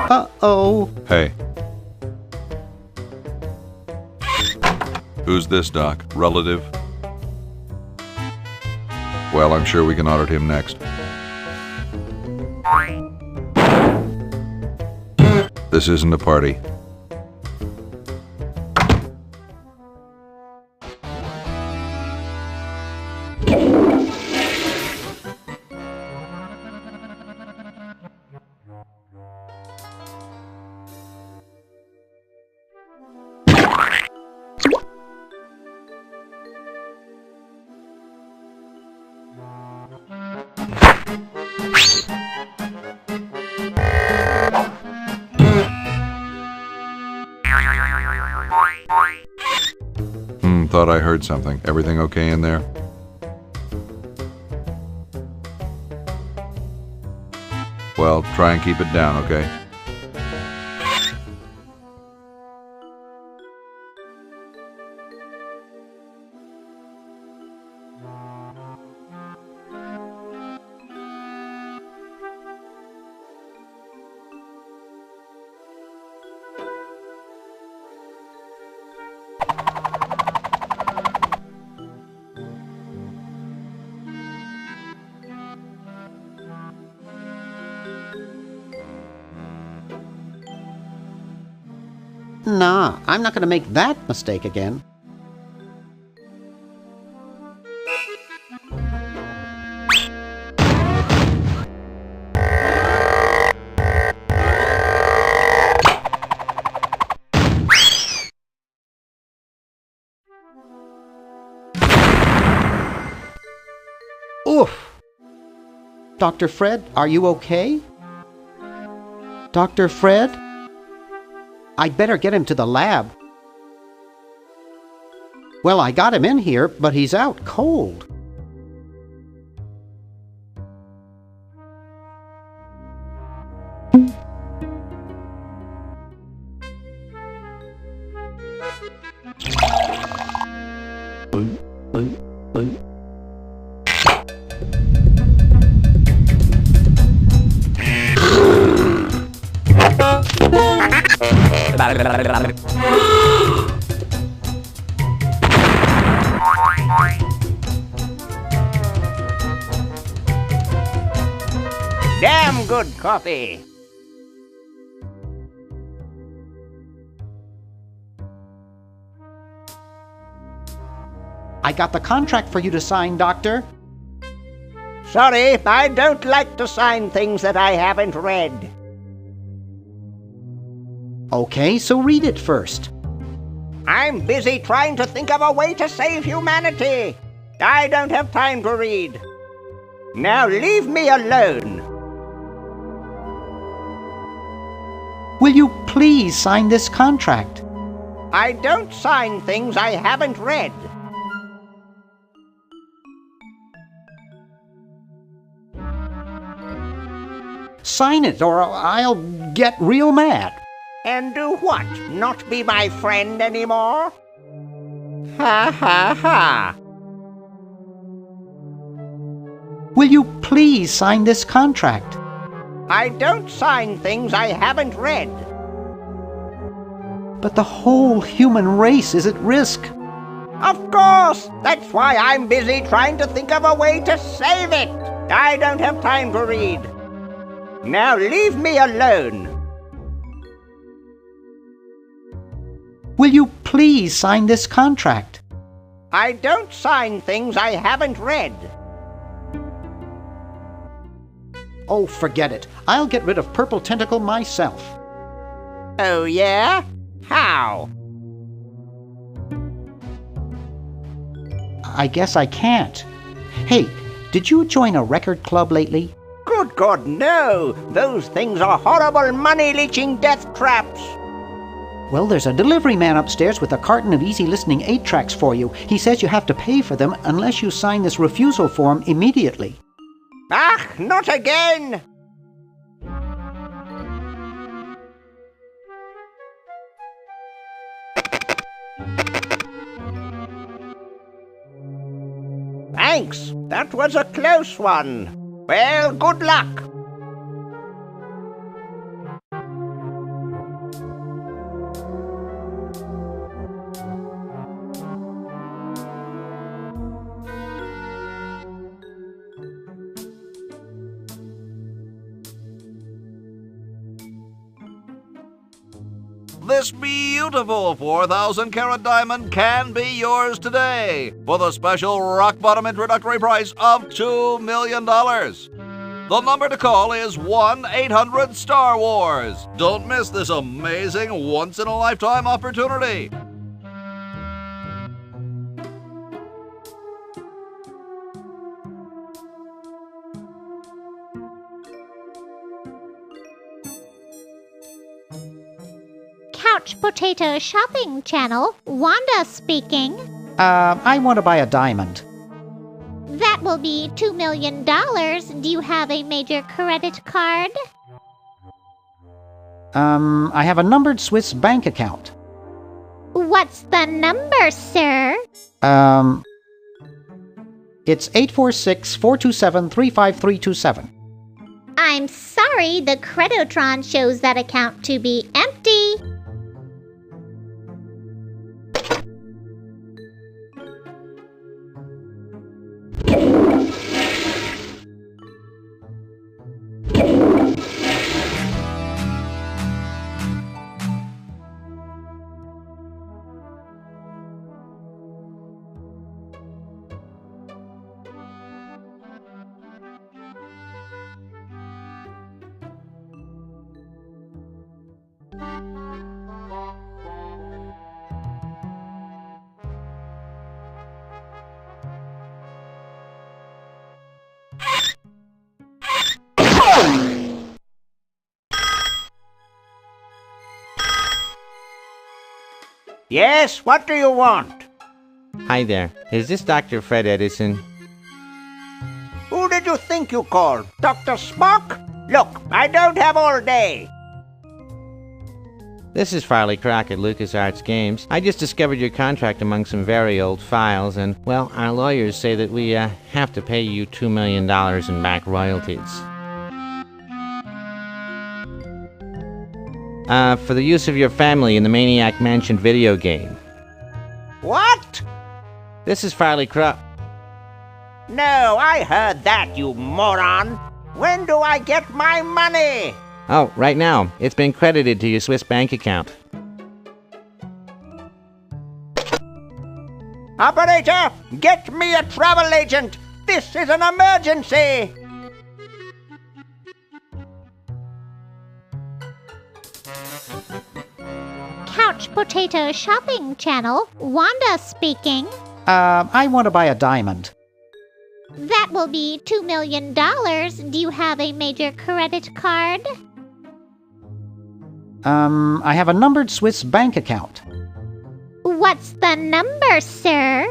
Uh-oh.
Hey. Who's this, Doc? Relative? Well, I'm sure we can audit him next. This isn't a party. Thought I heard something. Everything okay in there? Well, try and keep it down, okay?
Nah, I'm not going to make that mistake again. Oof! Dr. Fred, are you okay? Dr. Fred? I'd better get him to the lab. Well, I got him in here, but he's out cold.
Damn good coffee.
I got the contract for you to sign, Doctor.
Sorry, I don't like to sign things that I haven't read.
Okay, so read it first.
I'm busy trying to think of a way to save humanity. I don't have time to read. Now leave me alone.
Will you please sign this contract?
I don't sign things I haven't read.
Sign it, or I'll get real mad.
And do what? Not be my friend anymore? Ha ha ha.
Will you please sign this contract?
I don't sign things I haven't read.
But the whole human race is at risk.
Of course! That's why I'm busy trying to think of a way to save it. I don't have time to read. Now leave me alone.
Will you please sign this contract?
I don't sign things I haven't read.
Oh, forget it. I'll get rid of Purple Tentacle myself.
Oh, yeah? How?
I guess I can't. Hey, did you join a record club lately?
Good God, no! Those things are horrible money-leeching death traps.
Well, there's a delivery man upstairs with a carton of easy-listening 8-tracks for you. He says you have to pay for them unless you sign this refusal form immediately.
Ah, not again! Thanks, that was a close one. Well, good luck.
This beautiful 4,000-carat diamond can be yours today for the special rock-bottom introductory price of $2 million. The number to call is 1-800-STAR-WARS. Don't miss this amazing once-in-a-lifetime opportunity.
Couch Potato Shopping Channel, Wanda speaking.
I want to buy a diamond.
That will be $2 million. Do you have a major credit card?
I have a numbered Swiss bank account.
What's the number, sir?
It's 846-427-35327.
I'm sorry, the Credotron shows that account to be empty.
Yes, what do you want?
Hi there. Is this Dr. Fred Edison?
Who did you think you called? Dr. Spock? Look, I don't have all day.
This is Farley Crockett, LucasArts Games. I just discovered your contract among some very old files, and, well, our lawyers say that we have to pay you $2 million in back royalties. For the use of your family in the Maniac Mansion video game.
What?
This is Farley Crockett.
No, I heard that, you moron. When do I get my money?
Oh, right now. It's been credited to your Swiss bank account.
Operator, get me a travel agent. This is an emergency.
Couch Potato Shopping Channel, Wanda speaking.
I want to buy a diamond.
That will be $2 million. Do you have a major credit card?
I have a numbered Swiss bank account.
What's the number, sir?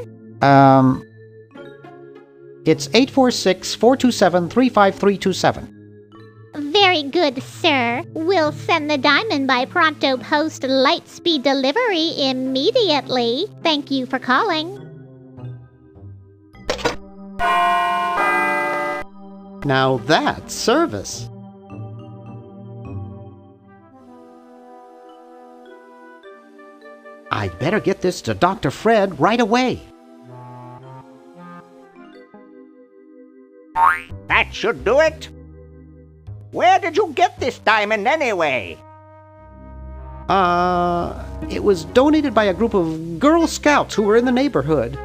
It's 846-427-35327.
Very good, sir. We'll send the diamond by Pronto Post Lightspeed delivery immediately. Thank you for calling.
Now that's service. I'd better get this to Dr. Fred right away.
That should do it. Where did you get this diamond anyway?
It was donated by a group of Girl Scouts who were in the neighborhood.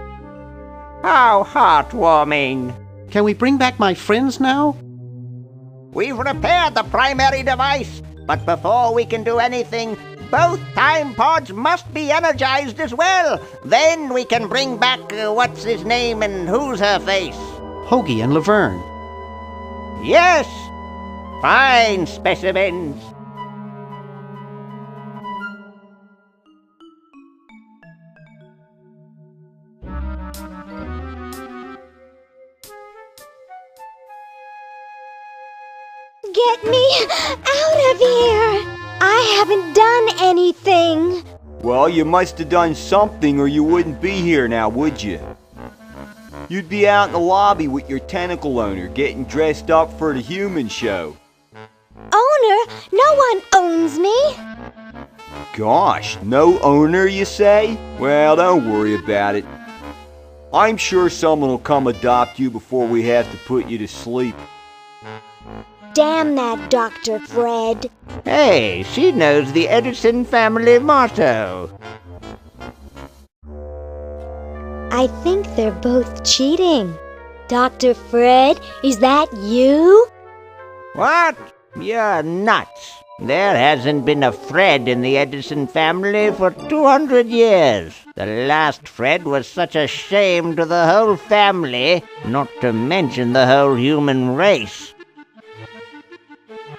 How heartwarming.
Can we bring back my friends now?
We've repaired the primary device, but before we can do anything, both time pods must be energized as well. Then we can bring back what's his name and who's her face.
Hoagie and Laverne.
Yes! Fine specimens.
Get me out of here! I haven't done anything.
Well, you must have done something or you wouldn't be here now, would you? You'd be out in the lobby with your tentacle owner getting dressed up for the human show.
Owner? No one owns me.
Gosh, no owner, you say? Well, don't worry about it. I'm sure someone will come adopt you before we have to put you to sleep.
Damn that Dr. Fred.
Hey, she knows the Edison family motto.
I think they're both cheating. Dr. Fred, is that you?
What? You're nuts. There hasn't been a Fred in the Edison family for 200 years. The last Fred was such a shame to the whole family, not to mention the whole human race.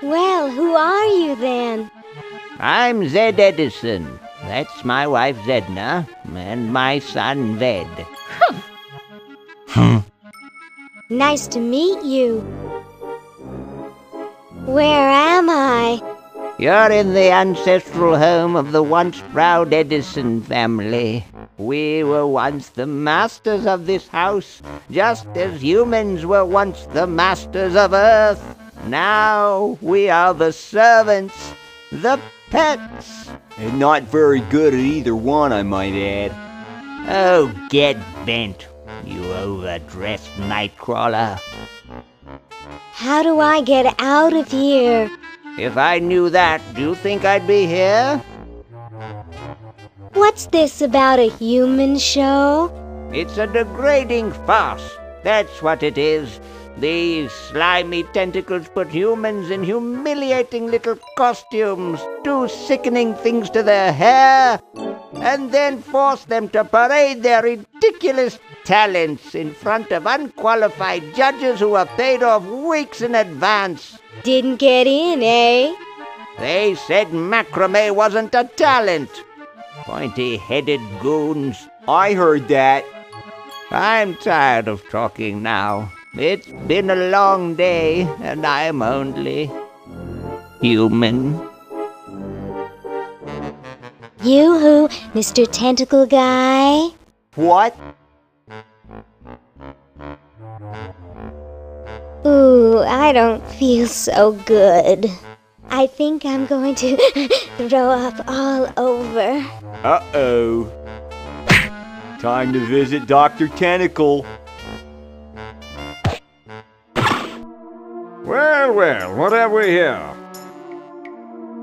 Well, who are you then?
I'm Zed Edison. That's my wife Zedna, and my son Ved.
Nice to meet you. Where am I?
You're in the ancestral home of the once proud Edison family. We were once the masters of this house, just as humans were once the masters of Earth. Now we are the servants, the pets.
And not very good at either one, I might add.
Oh, get bent, you overdressed nightcrawler.
How do I get out of here?
If I knew that, do you think I'd be here?
What's this about a human show?
It's a degrading farce. That's what it is. These slimy tentacles put humans in humiliating little costumes, do sickening things to their hair, and then force them to parade their ridiculous talents in front of unqualified judges who are paid off weeks in advance.
Didn't get in, eh?
They said macrame wasn't a talent. Pointy-headed goons.
I heard that.
I'm tired of talking now. It's been a long day, and I'm only human.
Yoo-hoo, Mr. Tentacle Guy.
What?
Ooh, I don't feel so good. I think I'm going to throw up all over.
Uh-oh. Time to visit Dr. Tentacle.
Well, well, what have we here?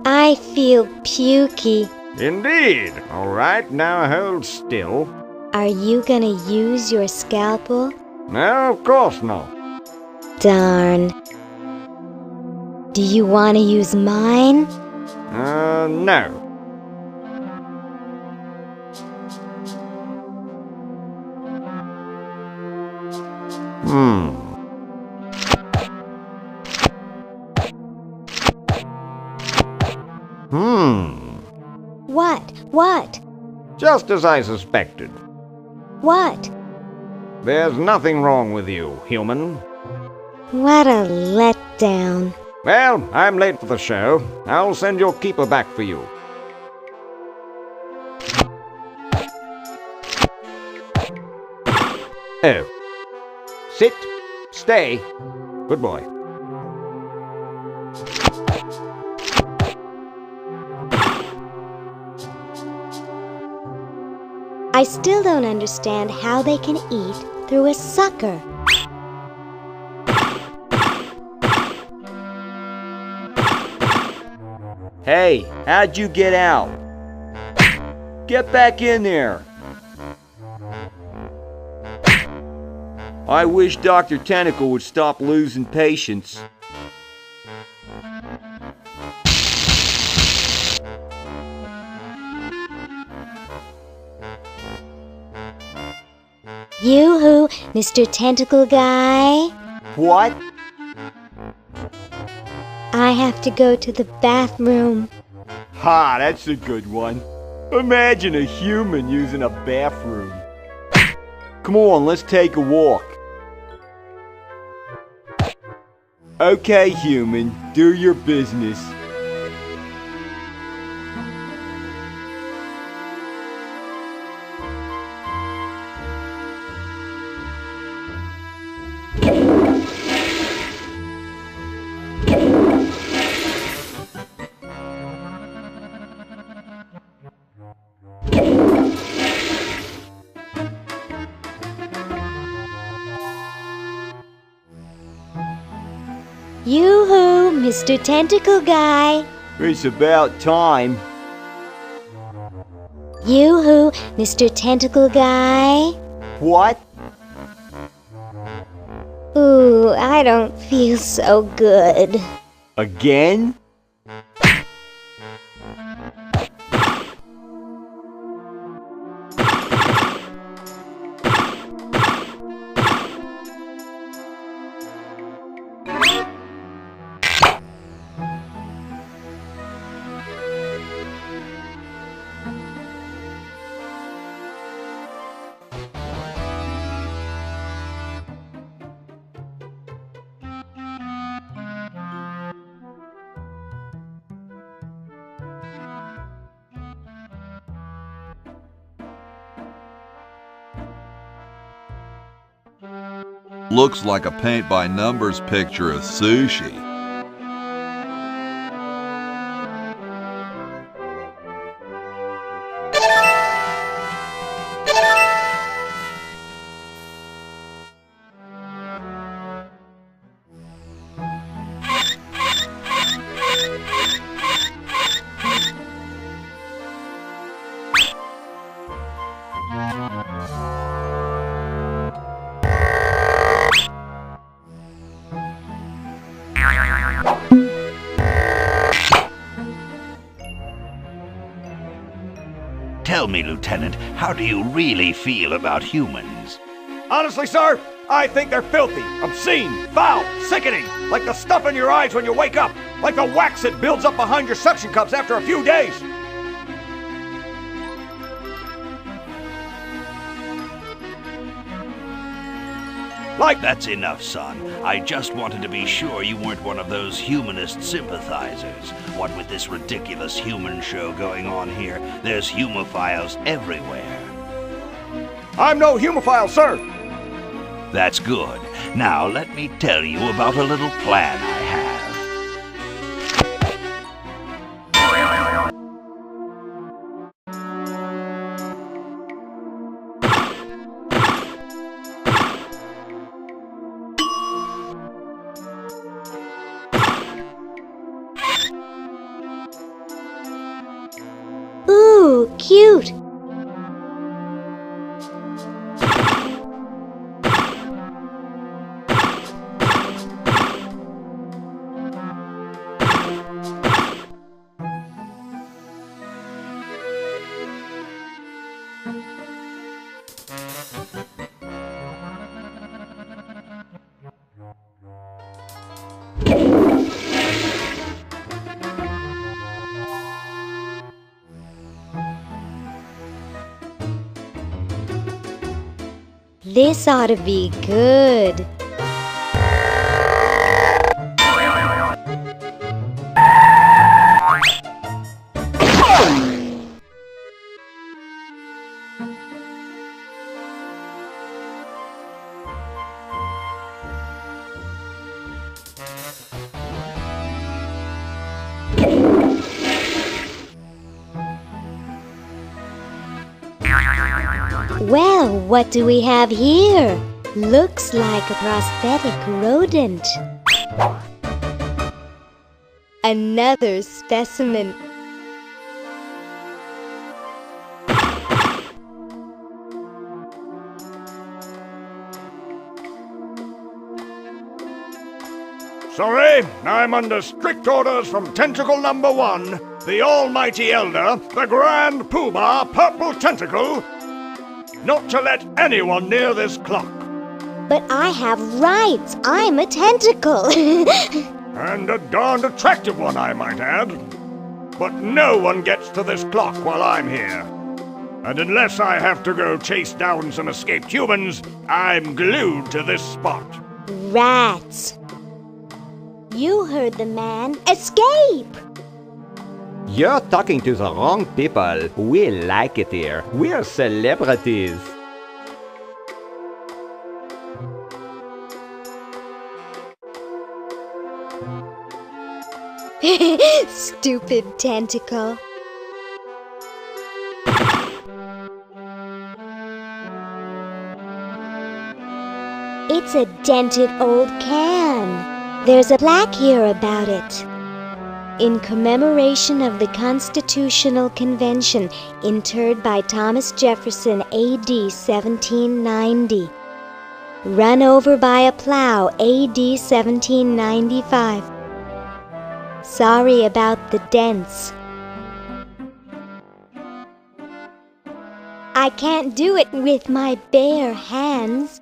I feel pukey.
Indeed. All right, now hold still.
Are you gonna use your scalpel?
No, of course not.
Darn. Do you want to use mine?
No.
What?
Just as I suspected.
What?
There's nothing wrong with you, human.
What a letdown.
Well, I'm late for the show. I'll send your keeper back for you. Oh. Sit. Stay. Good boy.
I still don't understand how they can eat through a sucker.
Hey, how'd you get out? Get back in there. I wish Dr. Tentacle would stop losing patience.
Yoo-hoo, Mr. Tentacle Guy.
What?
I have to go to the bathroom.
Ha, that's a good one. Imagine a human using a bathroom. Come on, let's take a walk. Okay, human, do your business.
Yoo-hoo, Mr. Tentacle Guy.
It's about time.
Yoo-hoo, Mr. Tentacle Guy.
What?
Ooh, I don't feel so good.
Again?
Looks like a paint-by-numbers picture of sushi.
tell me, Lieutenant, how do you really feel about humans?
Honestly, sir, I think they're filthy, obscene, foul, sickening, like the stuff in your eyes when you wake up, like the wax that builds up behind your suction cups after a few days.
That's enough, son. I just wanted to be sure you weren't one of those humanist sympathizers. What with this ridiculous human show going on here, there's humophiles everywhere.
I'm no humophile, sir.
That's good. Now let me tell you about a little plan I have.
Ooh, cute. This ought to be good. Well, what do we have here? Looks like a prosthetic rodent. Another specimen.
Sorry, I'm under strict orders from Tentacle Number 1, the Almighty Elder, the Grand Poobah Purple Tentacle, not to let anyone near this clock.
But I have rights. I'm a tentacle.
And a darned attractive one, I might add. But no one gets to this clock while I'm here. And unless I have to go chase down some escaped humans, I'm glued to this spot.
Rats. You heard the man. Escape!
You're talking to the wrong people. We like it here. We're celebrities.
Stupid tentacle. It's a dented old can. There's a plaque here about it. In commemoration of the Constitutional Convention interred by Thomas Jefferson A.D. 1790. Run over by a plow A.D. 1795. Sorry about the dents. I can't do it with my bare hands.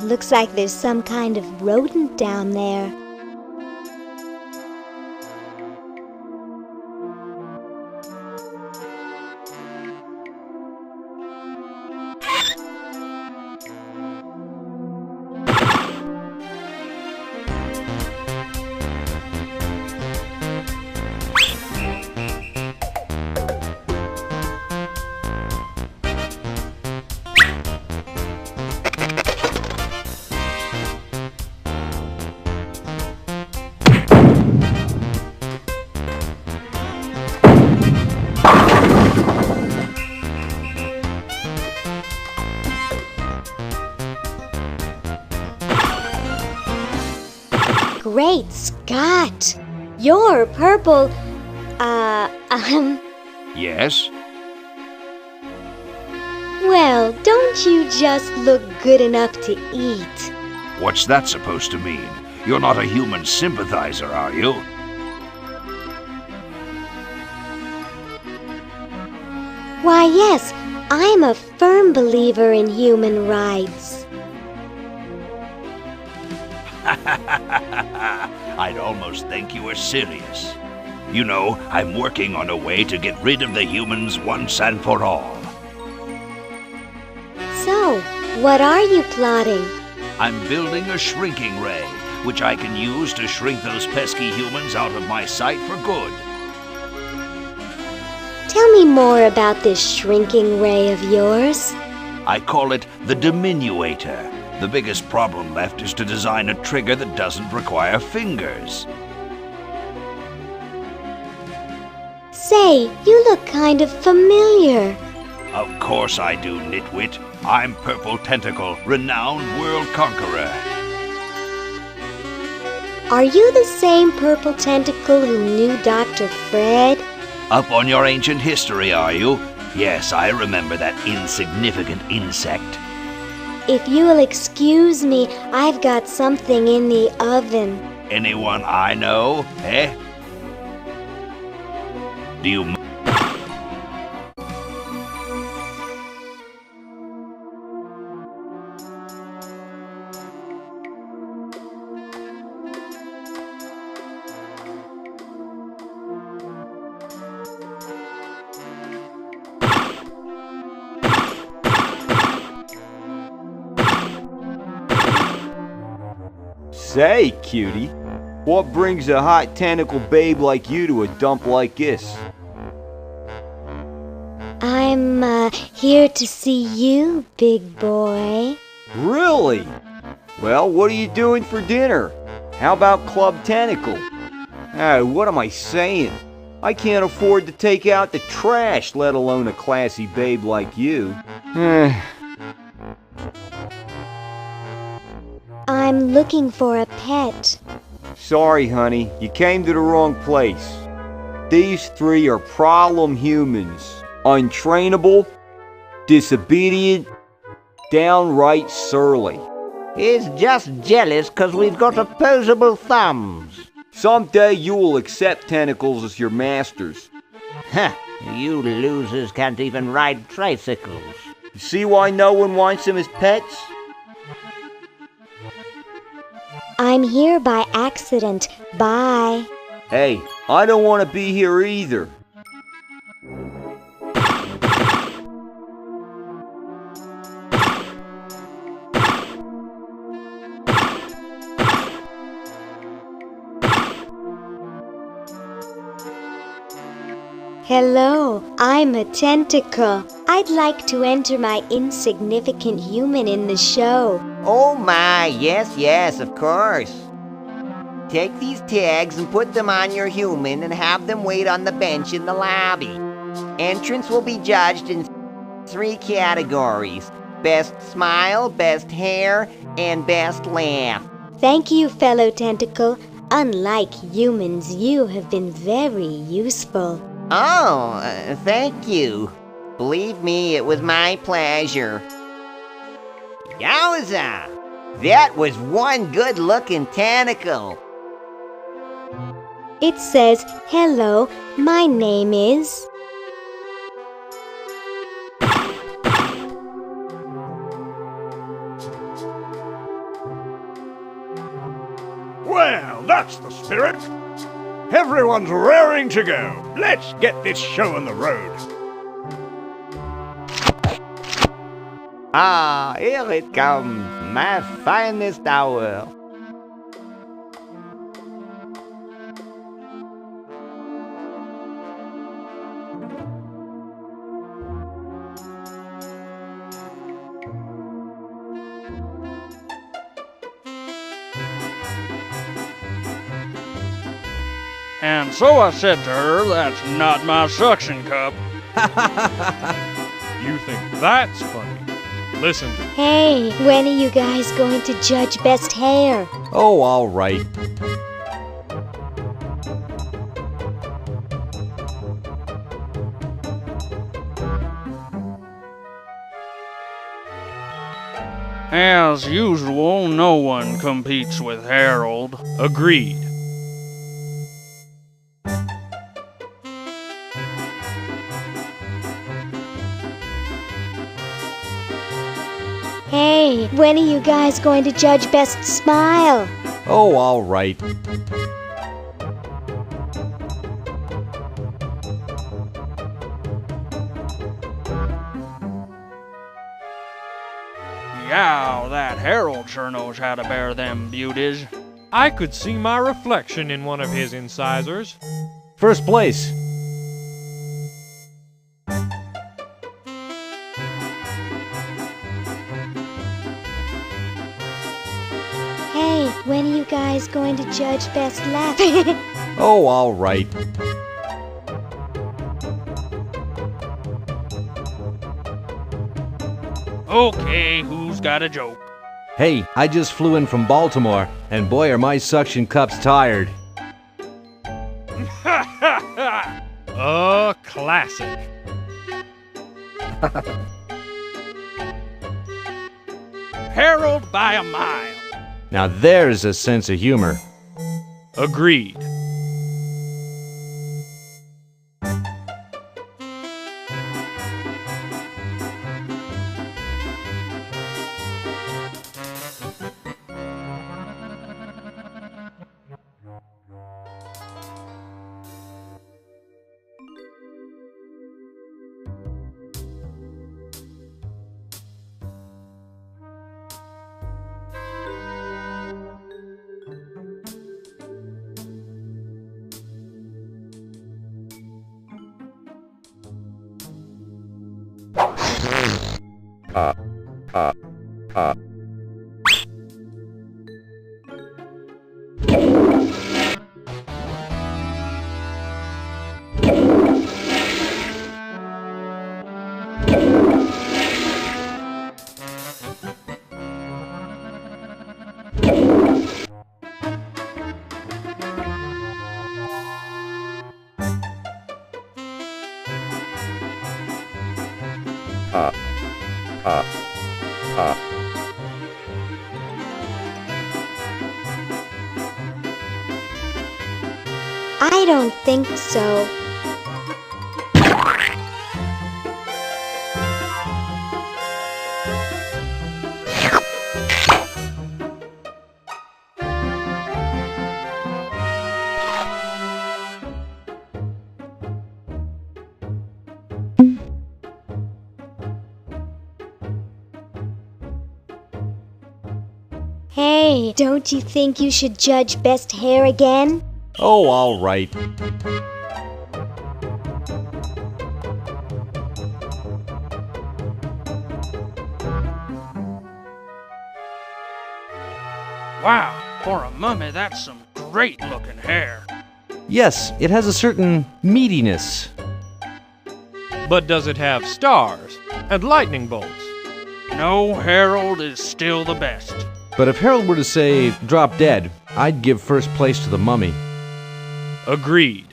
Looks like there's some kind of rodent down there. Great Scott! You're purple,
Yes?
well, don't you just look good enough to eat?
What's that supposed to mean? You're not a human sympathizer, are you?
Why, yes, I'm a firm believer in human rights.
I'd almost think you were serious. You know, I'm working on a way to get rid of the humans once and for all.
So, what are you plotting?
I'm building a shrinking ray, which I can use to shrink those pesky humans out of my sight for good.
Tell me more about this shrinking ray of yours.
I call it the diminuator. The biggest problem left is to design a trigger that doesn't require fingers.
Say, you look kind of familiar.
Of course I do, nitwit. I'm Purple Tentacle, renowned world conqueror.
Are you the same Purple Tentacle who knew Dr. Fred?
Up on your ancient history, are you? Yes, I remember that insignificant insect.
If you'll excuse me, I've got something in the oven.
Anyone I know, eh? Do you...
Say, cutie, what brings a hot tentacle babe like you to a dump like this?
I'm, here to see you, big boy.
Really? Well, what are you doing for dinner? How about Club Tentacle? What am I saying? I can't afford to take out the trash, let alone a classy babe like you.
I'm looking for a pet.
Sorry, honey, you came to the wrong place. These three are problem humans. Untrainable, disobedient, downright surly.
He's just jealous 'cause we've got opposable thumbs.
Someday you will accept tentacles as your masters.
Huh, you losers can't even ride tricycles.
You see why no one wants them as pets?
I'm here by accident. Bye.
Hey, I don't want to be here either.
Hello, I'm a tentacle. I'd like to enter my insignificant human in the show.
Oh my, yes, of course. Take these tags and put them on your human and have them wait on the bench in the lobby. Entrance will be judged in 3 categories: best smile, best hair, and best laugh.
Thank you, fellow tentacle. Unlike humans, you have been very useful.
Oh, thank you. Believe me, it was my pleasure. Yowza! That was one good-looking tentacle.
It says, hello, my name is...
Well, that's the spirit. Everyone's raring to go. Let's get this show on the road.
Ah, here it comes, my finest hour.
And so I said to her, that's not my suction cup. You think that's funny? listened.
Hey, when are you guys going to judge best hair?
Oh, all right.
As usual, no one competes with Harold.
Agreed.
Hey, when are you guys going to judge best smile?
Oh, all right.
Yow, that Harold sure knows how to bear them beauties.
I could see my reflection in one of his incisors.
First place.
Hey, when are you guys going to judge best laugh?
Oh, all right.
Okay, who's got a joke?
Hey, I just flew in from Baltimore, and boy are my suction cups tired.
Classic.
Harold by a mile.
Now there's a sense of humor.
Agreed.
I don't think so. Hey, don't you think you should judge best hair again?
Oh, all right.
Wow, for a mummy, that's some great-looking hair.
Yes, it has a certain meatiness.
But does it have stars and lightning bolts?
No, Harold is still the best.
But if Harold were to say, drop dead, I'd give first place to the mummy.
Agreed.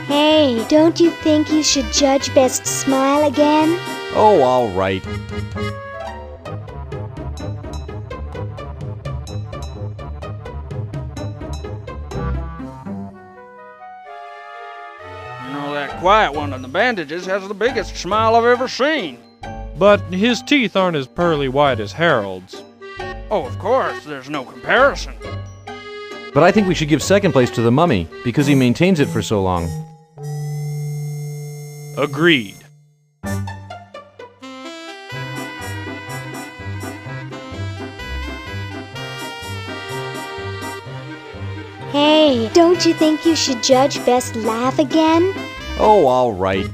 Hey, don't you think you should judge best smile again?
Oh, all right.
You know, that quiet one in the bandages has the biggest smile I've ever seen.
But his teeth aren't as pearly white as Harold's.
Oh, of course, there's no comparison.
But I think we should give second place to the mummy, because he maintains it for so long.
Agreed.
Hey, don't you think you should judge best laugh again?
Oh, all right.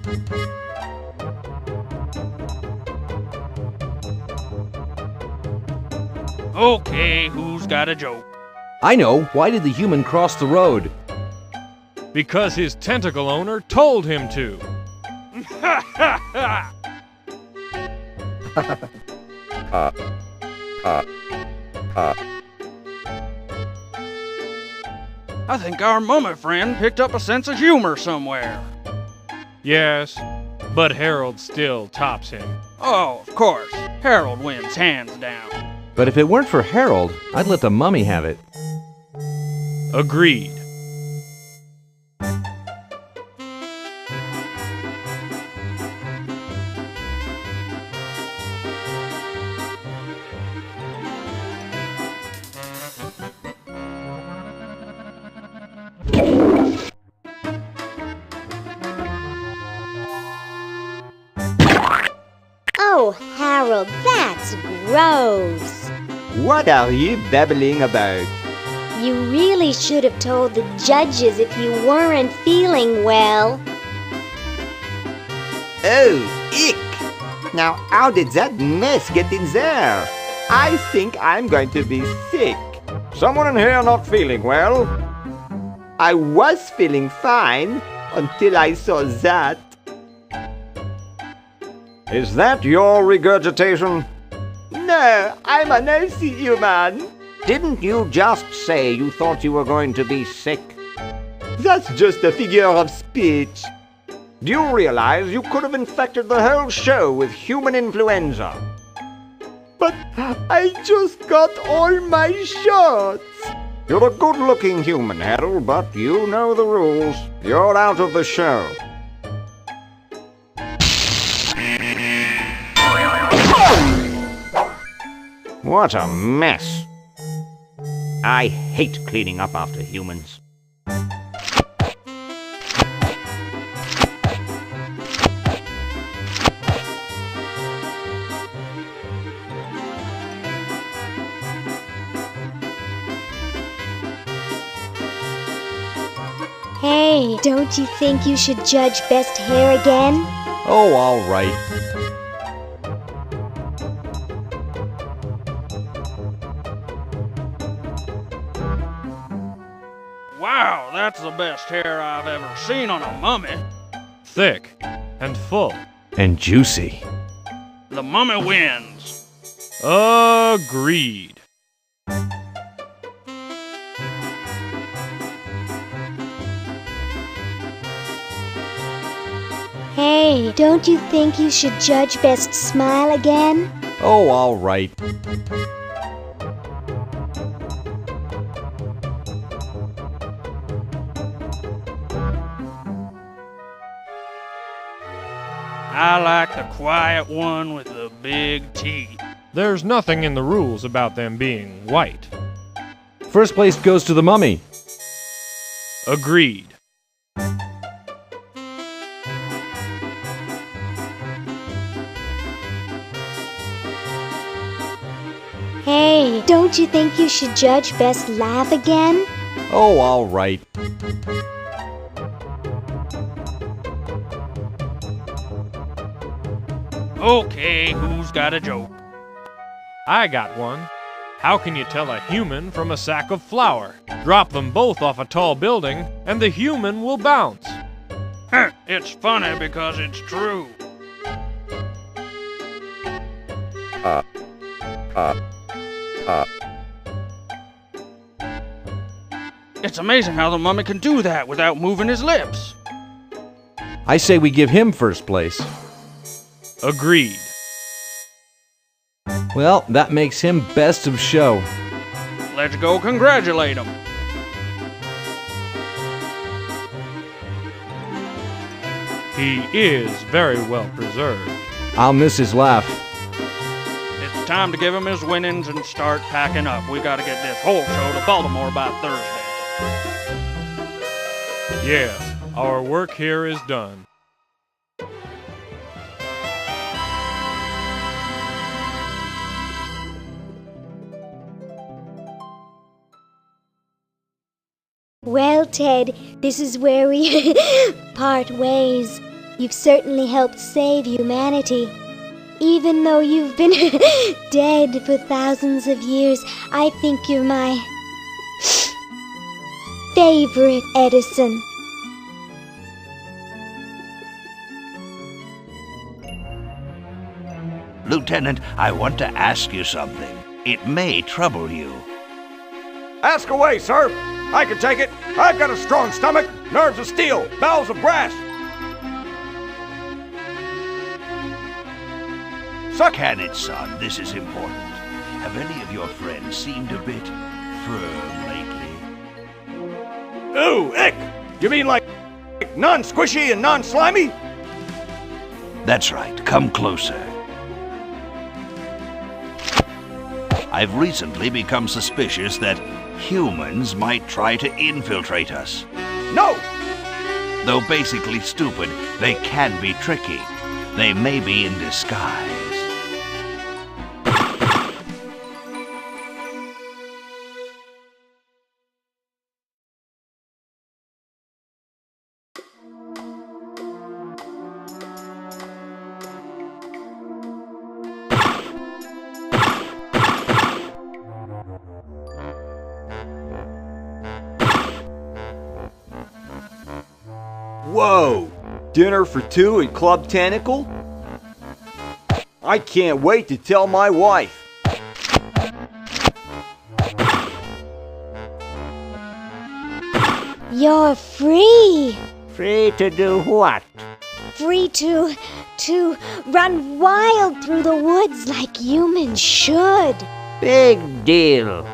Okay, who's got a joke?
I know. Why did the human cross the road? Because his tentacle owner told him to.
I think our mummy friend picked up a sense of humor somewhere.
Yes, but Harold still tops him.
Oh, of course. Harold wins hands down.
But if it weren't for Harold, I'd let the mummy have it. Agreed.
Oh, Harold, that's gross.
What are you babbling about?
You really should have told the judges if you weren't feeling well.
Oh, ick! Now how did that mess get in there? I think I'm going to be sick.
Someone in here not feeling well?
I was feeling fine until I saw that.
Is that your regurgitation?
No, I'm an healthy human.
Didn't you just say you thought you were going to be sick?
That's just a figure of speech.
Do you realize you could have infected the whole show with human influenza?
But I just got all my shots.
You're a good-looking human, Harold, but you know the rules. You're out of the show. What a mess. I hate cleaning up after humans.
Hey, don't you think you should judge best hair again?
Oh, all right.
Wow, that's the best hair I've ever seen on a mummy.
Thick and full. And juicy.
The mummy wins.
Agreed.
Hey, don't you think you should judge best smile again?
Oh, all right.
I like the quiet one with the big teeth.
There's nothing in the rules about them being white. First place goes to the mummy. Agreed.
Hey, don't you think you should judge best laugh again?
Oh, all right.
Okay, who's got a joke?
I got one. How can you tell a human from a sack of flour? Drop them both off a tall building, and the human will bounce.
It's funny because it's true. It's amazing how the mummy can do that without moving his lips.
I say we give him first place. Agreed. Well, that makes him best of show.
Let's go congratulate him.
He is very well preserved. I'll miss his laugh.
It's time to give him his winnings and start packing up. We gotta get this whole show to Baltimore by Thursday.
Yes, our work here is done.
Well, Ted, this is where we part ways. You've certainly helped save humanity. Even though you've been dead for thousands of years, I think you're my favorite, Edison.
Lieutenant, I want to ask you something. It may trouble you.
Ask away, sir. I can take it. I've got a strong stomach, nerves of steel, bowels of brass.
Can it, son? This is important. Have any of your friends seemed a bit firm lately?
Ooh, ick! You mean like non-squishy and non-slimy?
That's right. Come closer. I've recently become suspicious that humans might try to infiltrate us.
No!
Though basically stupid, they can be tricky. They may be in disguise.
Whoa! Dinner for two at Club Tentacle? I can't wait to tell my wife.
You're free.
Free to do what?
Free to run wild through the woods like humans should.
Big deal.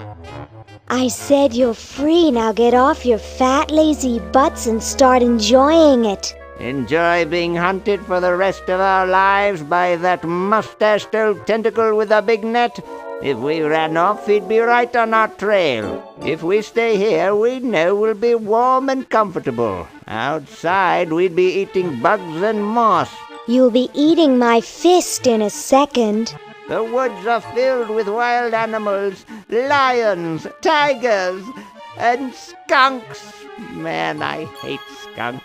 I said you're free. Now get off your fat, lazy butts and start enjoying it.
Enjoy being hunted for the rest of our lives by that mustached old tentacle with a big net? If we ran off, he'd be right on our trail. If we stay here, we know we'll be warm and comfortable. Outside, we'd be eating bugs and moss.
You'll be eating my fist in a second.
The woods are filled with wild animals, lions, tigers, and skunks. Man, I hate skunks.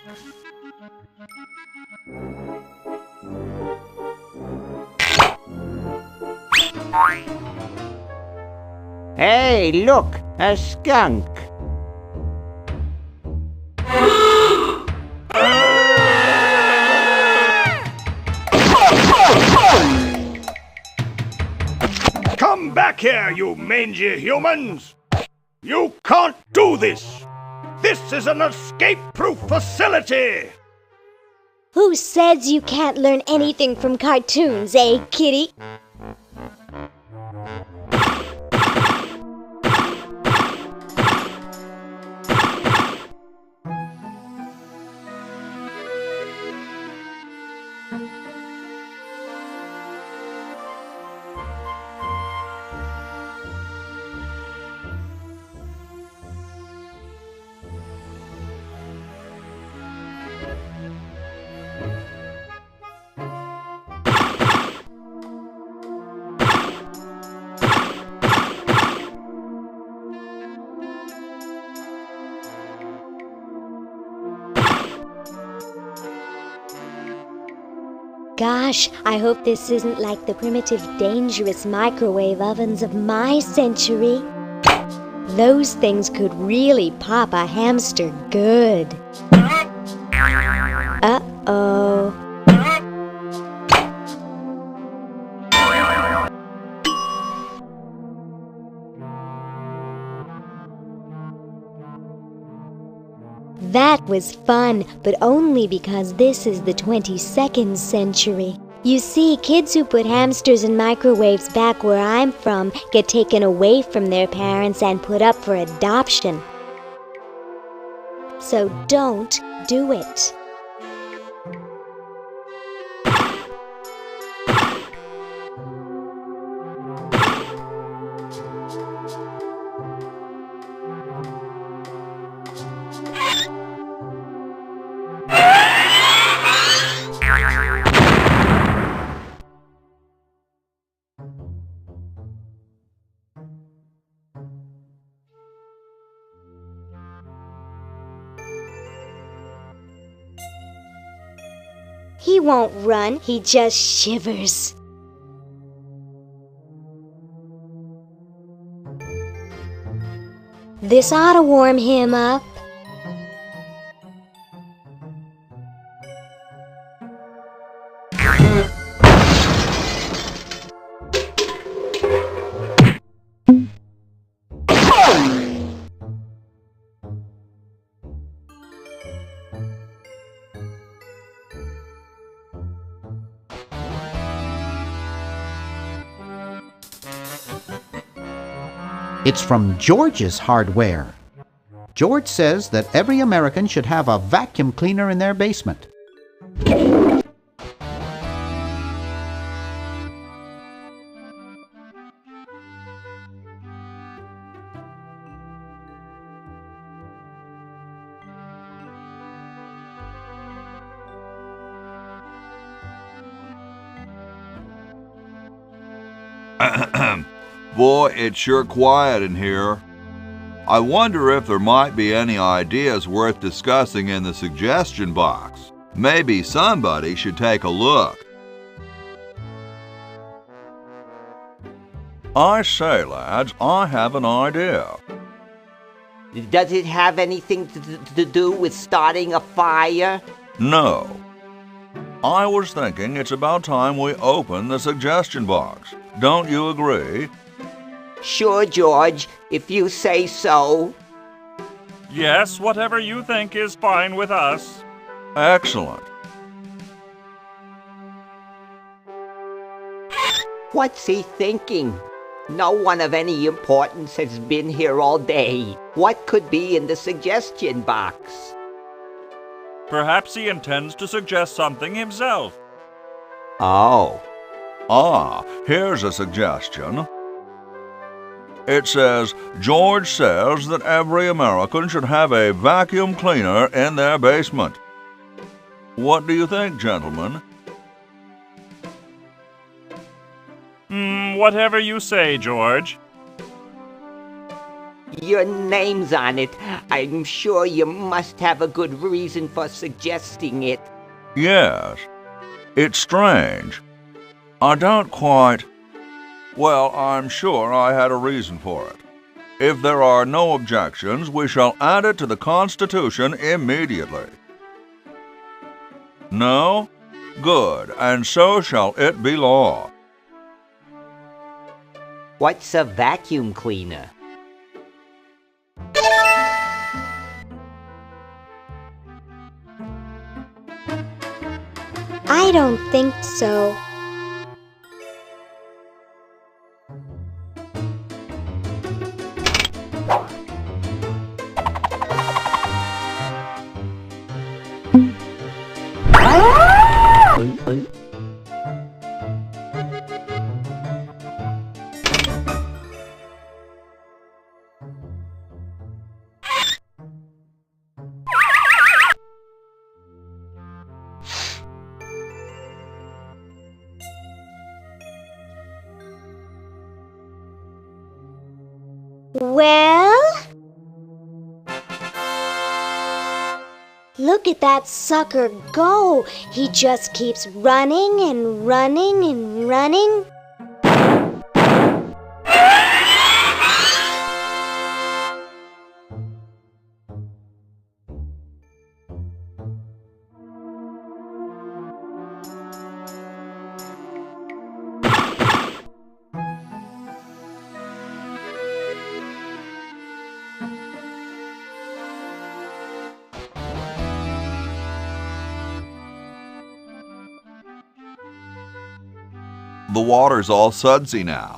Hey, look, a skunk.
Come back here, you mangy humans! You can't do this! This is an escape-proof facility!
Who says you can't learn anything from cartoons, eh, kitty? Gosh, I hope this isn't like the primitive, dangerous microwave ovens of my century. Those things could really pop a hamster good. Uh-oh. That was fun, but only because this is the 22nd century. You see, kids who put hamsters in microwaves back where I'm from get taken away from their parents and put up for adoption. So don't do it. He won't run, he just shivers. This ought to warm him up.
It's from George's Hardware. George says that every American should have a vacuum cleaner in their basement.
Boy, it's sure quiet in here. I wonder if there might be any ideas worth discussing in the suggestion box. Maybe somebody should take a look. I say, lads, I have an idea.
Does it have anything to do with starting a fire?
No. I was thinking it's about time we open the suggestion box. Don't you agree?
Sure, George, if you say so.
Yes, whatever you think is fine with us.
Excellent.
What's he thinking? No one of any importance has been here all day. What could be in the suggestion box?
Perhaps he intends to suggest something himself.
Oh.
Here's a suggestion. It says, George says that every American should have a vacuum cleaner in their basement. What do you think, gentlemen?
Whatever you say, George.
Your name's on it. I'm sure you must have a good reason for suggesting it.
Yes. It's strange. I don't quite... Well, I'm sure I had a reason for it. If there are no objections, we shall add it to the Constitution immediately. No? Good, and so shall it be law.
What's a vacuum cleaner?
I don't think so. Well? Look at that sucker go! He just keeps running and running and running.
The water's all sudsy now.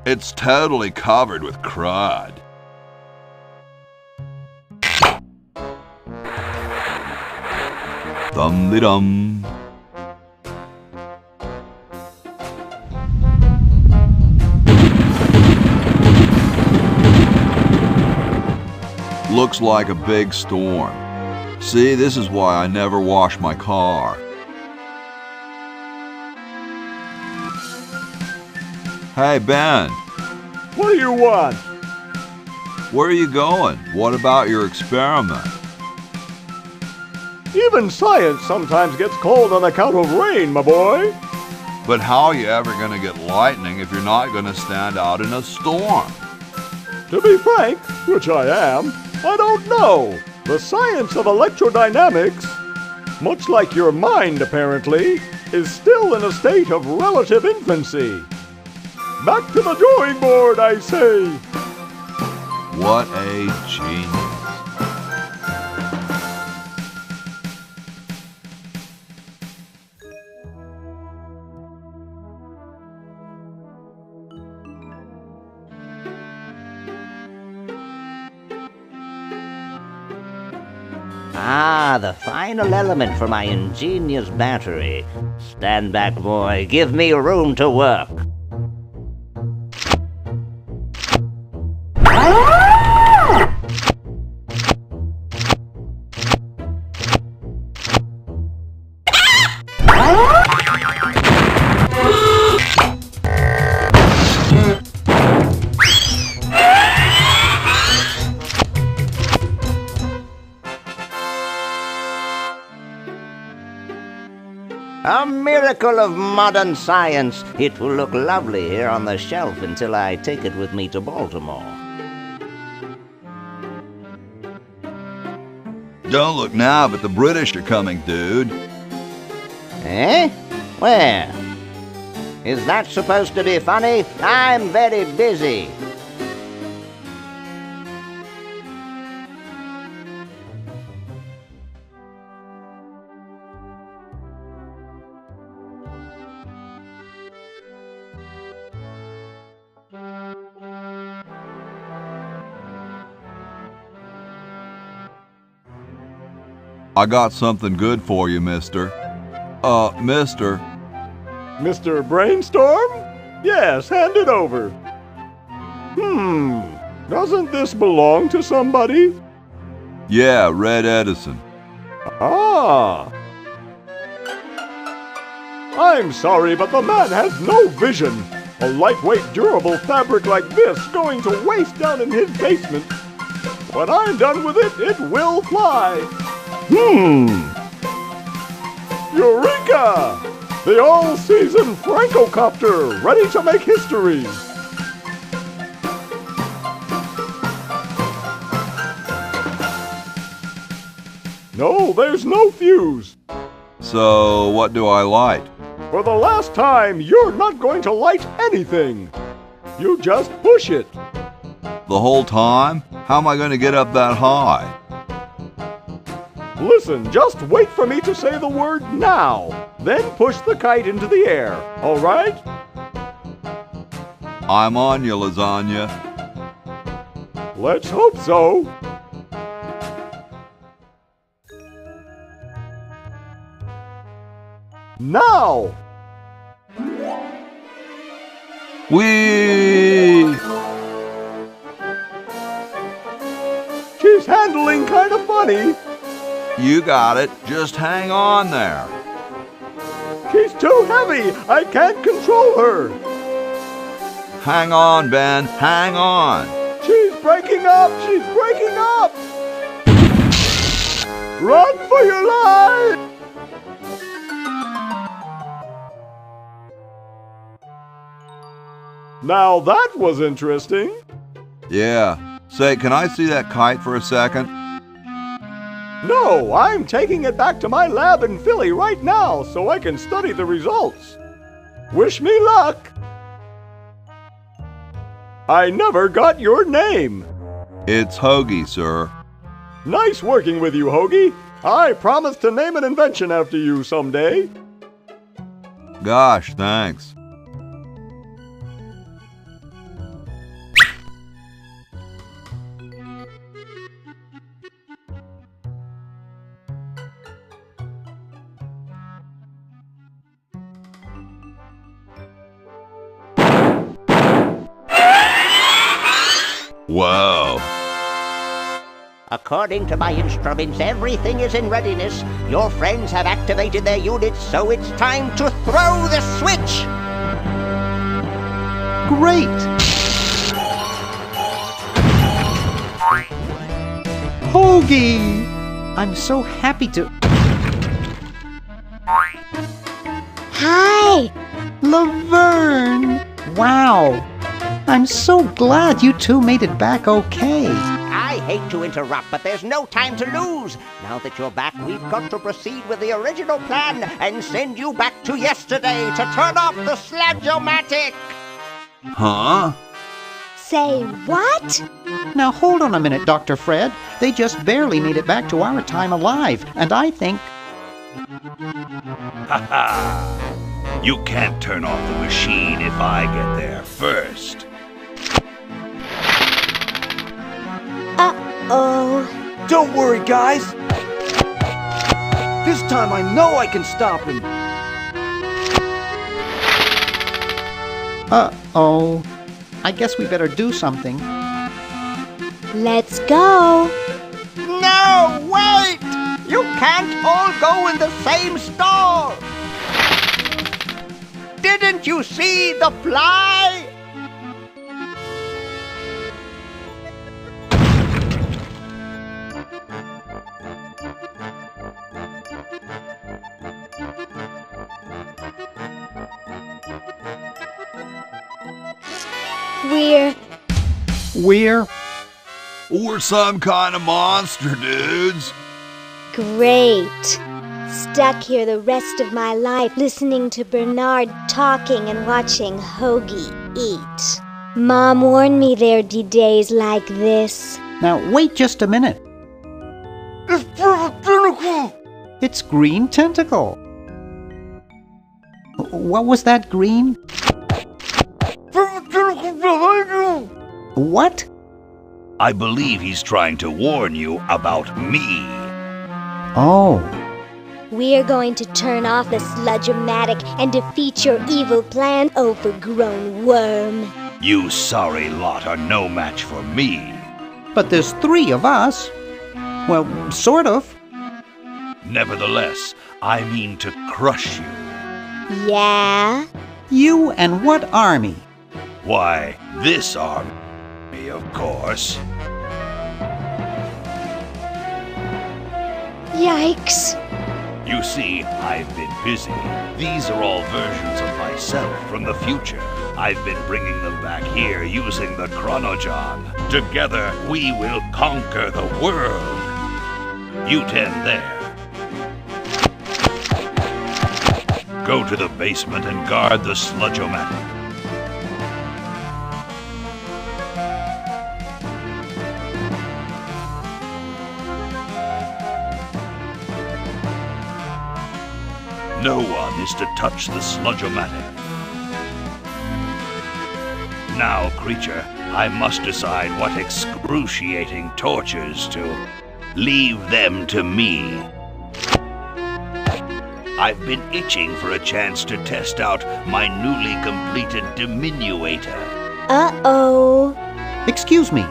It's totally covered with crud. Dum-de-dum. Looks like a big storm. See, this is why I never wash my car. Hey, Ben.
What do you want?
Where are you going? What about your experiment?
Even science sometimes gets cold on account of rain, my boy.
But how are you ever going to get lightning if you're not going to stand out in a storm?
To be frank, which I am, I don't know. The science of electrodynamics, much like your mind apparently, is still in a state of relative infancy. Back to the drawing board, I say.
What a genius.
Ah, the final element for my ingenious battery. Stand back, boy. Give me room to work. A miracle of modern science. It will look lovely here on the shelf until I take it with me to Baltimore.
Don't look now, but the British are coming, dude.
Eh? Where? Is that supposed to be funny? I'm very busy.
I got something good for you, mister. Mister.
Mr. Brainstorm? Yes, hand it over. Doesn't this belong to somebody?
Yeah, Red Edison.
Ah. I'm sorry, but the man has no vision. A lightweight, durable fabric like this going to waste down in his basement. When I'm done with it, it will fly. Eureka! The all-season Francocopter, ready to make history. No, there's no fuse.
So, what do I light?
For the last time, you're not going to light anything. You just push it.
The whole time? How am I going to get up that high?
Listen, just wait for me to say the word now. Then push the kite into the air, all right?
I'm on you, lasagna.
Let's hope so. Now!
Whee!
She's handling kind of funny.
You got it. Just hang on there.
She's too heavy. I can't control her.
Hang on, Ben. Hang on.
She's breaking up. She's breaking up. Run for your life. Now that was interesting.
Yeah. Say, can I see that kite for a second?
No, I'm taking it back to my lab in Philly right now so I can study the results. Wish me luck. I never got your name.
It's Hoagie, sir.
Nice working with you, Hoagie. I promise to name an invention after you someday.
Gosh, thanks. Whoa.
According to my instruments, everything is in readiness. Your friends have activated their units, so it's time to throw the switch!
Great! Hoagie! I'm so happy to...
Hi!
Laverne! Wow! I'm so glad you two made it back okay.
I hate to interrupt, but there's no time to lose. Now that you're back, we've got to proceed with the original plan and send you back to yesterday to turn off the Slab-O-Matic.
Huh?
Say what?
Now hold on a minute, Dr. Fred. They just barely made it back to our time alive, and I think...
Ha ha! You can't turn off the machine if I get there first.
Uh-oh.
Don't worry, guys. This time I know I can stop him.
Uh-oh. I guess we better do something.
Let's go.
No, wait! You can't all go in the same stall! Didn't you see the fly?
We're
We're some kind of monster, dudes.
Great. Stuck here the rest of my life listening to Bernard talking and watching Hoagie eat. Mom warned me there'd be days like this.
Now, wait just a minute.
It's Perfect Tentacle!
It's Green Tentacle. What was that, Green?
Perfect Tentacle behind you!
What?
I believe he's trying to warn you about me.
Oh.
We're going to turn off the sludge-o-matic and defeat your evil plan, overgrown worm.
You sorry lot are no match for me.
But there's 3 of us. Well, sort of.
Nevertheless, I mean to crush you.
Yeah?
You and what army?
Why, this army, of course.
Yikes.
You see, I've been busy. These are all versions of myself from the future. I've been bringing them back here using the Chronojon. Together, we will conquer the world. You 10 there. Go to the basement and guard the sludge-o-matic. No one is to touch the sludge-o-matic. Now, creature, I must decide what excruciating tortures to leave them to me. I've been itching for a chance to test out my newly completed diminuator.
Uh-oh.
Excuse me.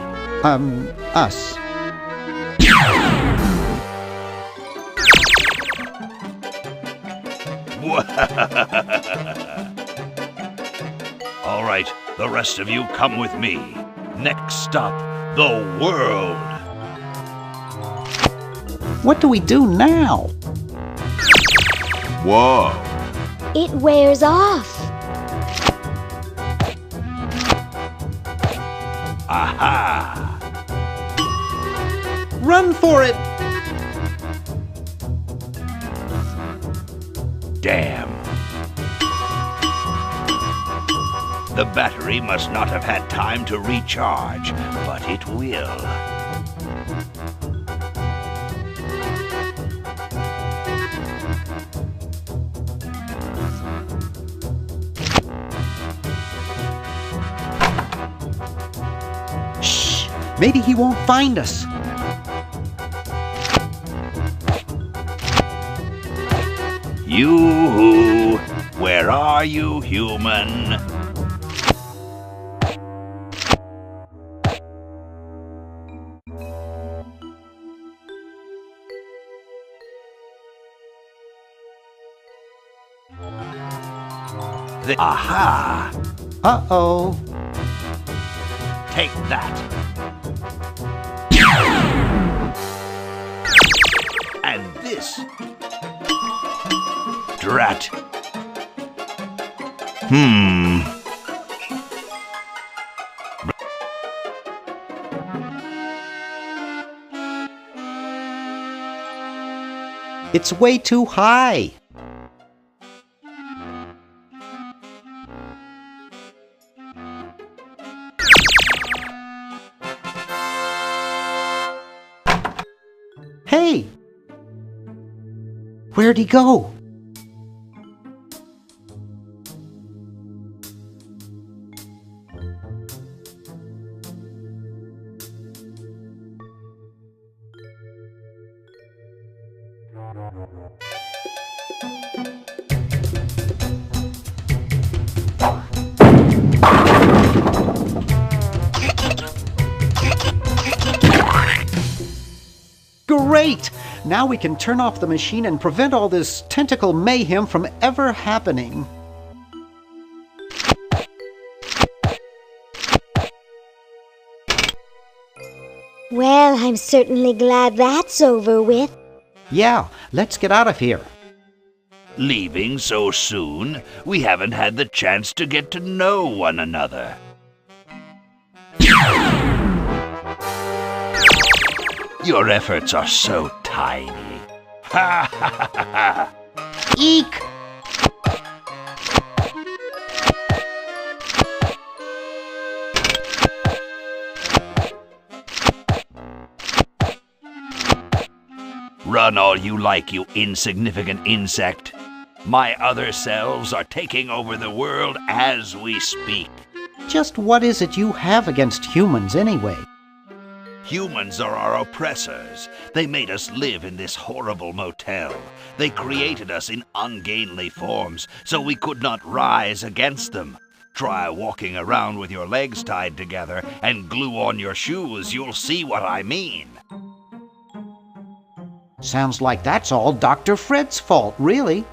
Us.
All right, the rest of you come with me. Next stop, the world.
What do we do now?
Whoa.
It wears off.
Aha!
Run for it!
Damn. The battery must not have had time to recharge, but it will.
Shh! Maybe he won't find us.
You, where are you, human? Aha!
Uh-oh.
Take that. And this. Drat.
It's way too high. Hey! Where'd he go? Great! Now we can turn off the machine and prevent all this tentacle mayhem from ever happening.
Well, I'm certainly glad that's over with.
Yeah, let's get out of here.
Leaving so soon? We haven't had the chance to get to know one another. Your efforts are so tiny. Ha ha ha ha!
Eek!
Run all you like, you insignificant insect. My other selves are taking over the world as we speak.
Just what is it you have against humans, anyway?
Humans are our oppressors. They made us live in this horrible motel. They created us in ungainly forms, so we could not rise against them. Try walking around with your legs tied together and glue on your shoes. You'll see what I mean.
Sounds like that's all Dr. Fred's fault, really.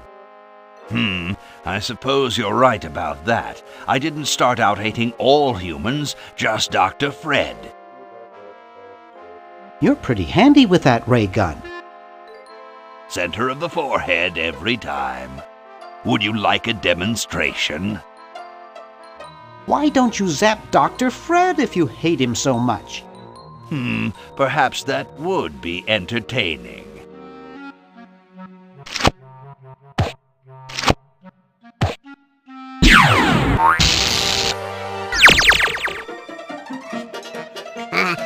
I suppose you're right about that. I didn't start out hating all humans, just Dr. Fred.
You're pretty handy with that ray gun.
Center of the forehead every time. Would you like a demonstration?
Why don't you zap Dr. Fred if you hate him so much?
Perhaps that would be entertaining.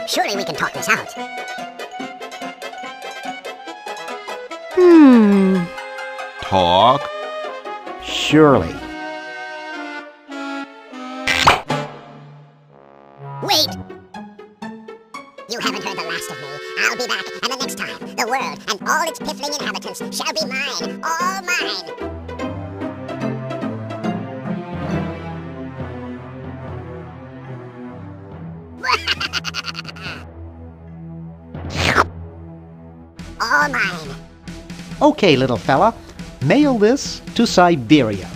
Surely we can talk this out.
Talk?
Surely.
Wait! You haven't heard the last of me. I'll be back, and the next time, the world and all its piffling inhabitants shall be mine. All mine! All mine.
Okay, little fella. Mail this to Siberia.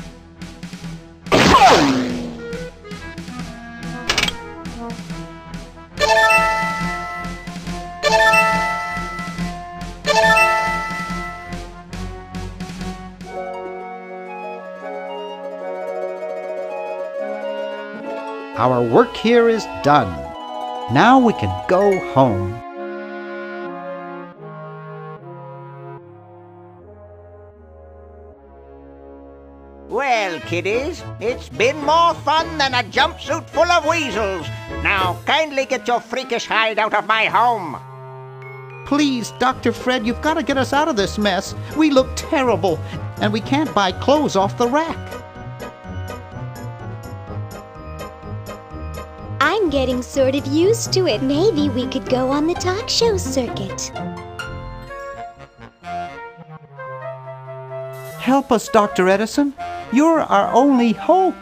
Our work here is done. Now we can go home.
Well, kiddies, it's been more fun than a jumpsuit full of weasels. Now, kindly get your freakish hide out of my home.
Please, Dr. Fred, you've got to get us out of this mess. We look terrible, and we can't buy clothes off the rack.
I'm getting sort of used to it. Maybe we could go on the talk show circuit.
Help us, Dr. Edison. You're our only hope.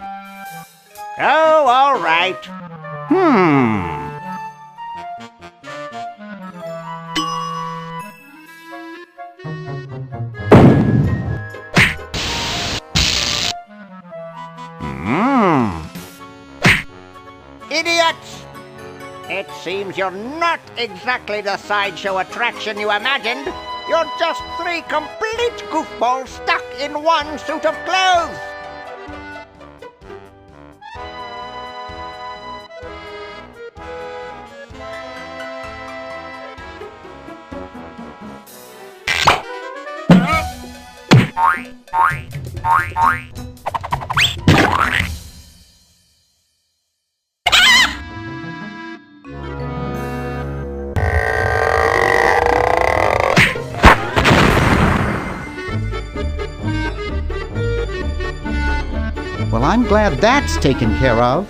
Oh, all right. Idiots! It seems you're not exactly the sideshow attraction you imagined. You're just three complete goofballs stuck in one suit of clothes.
Well, I'm glad that's taken care of.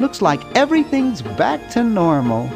Looks like everything's back to normal.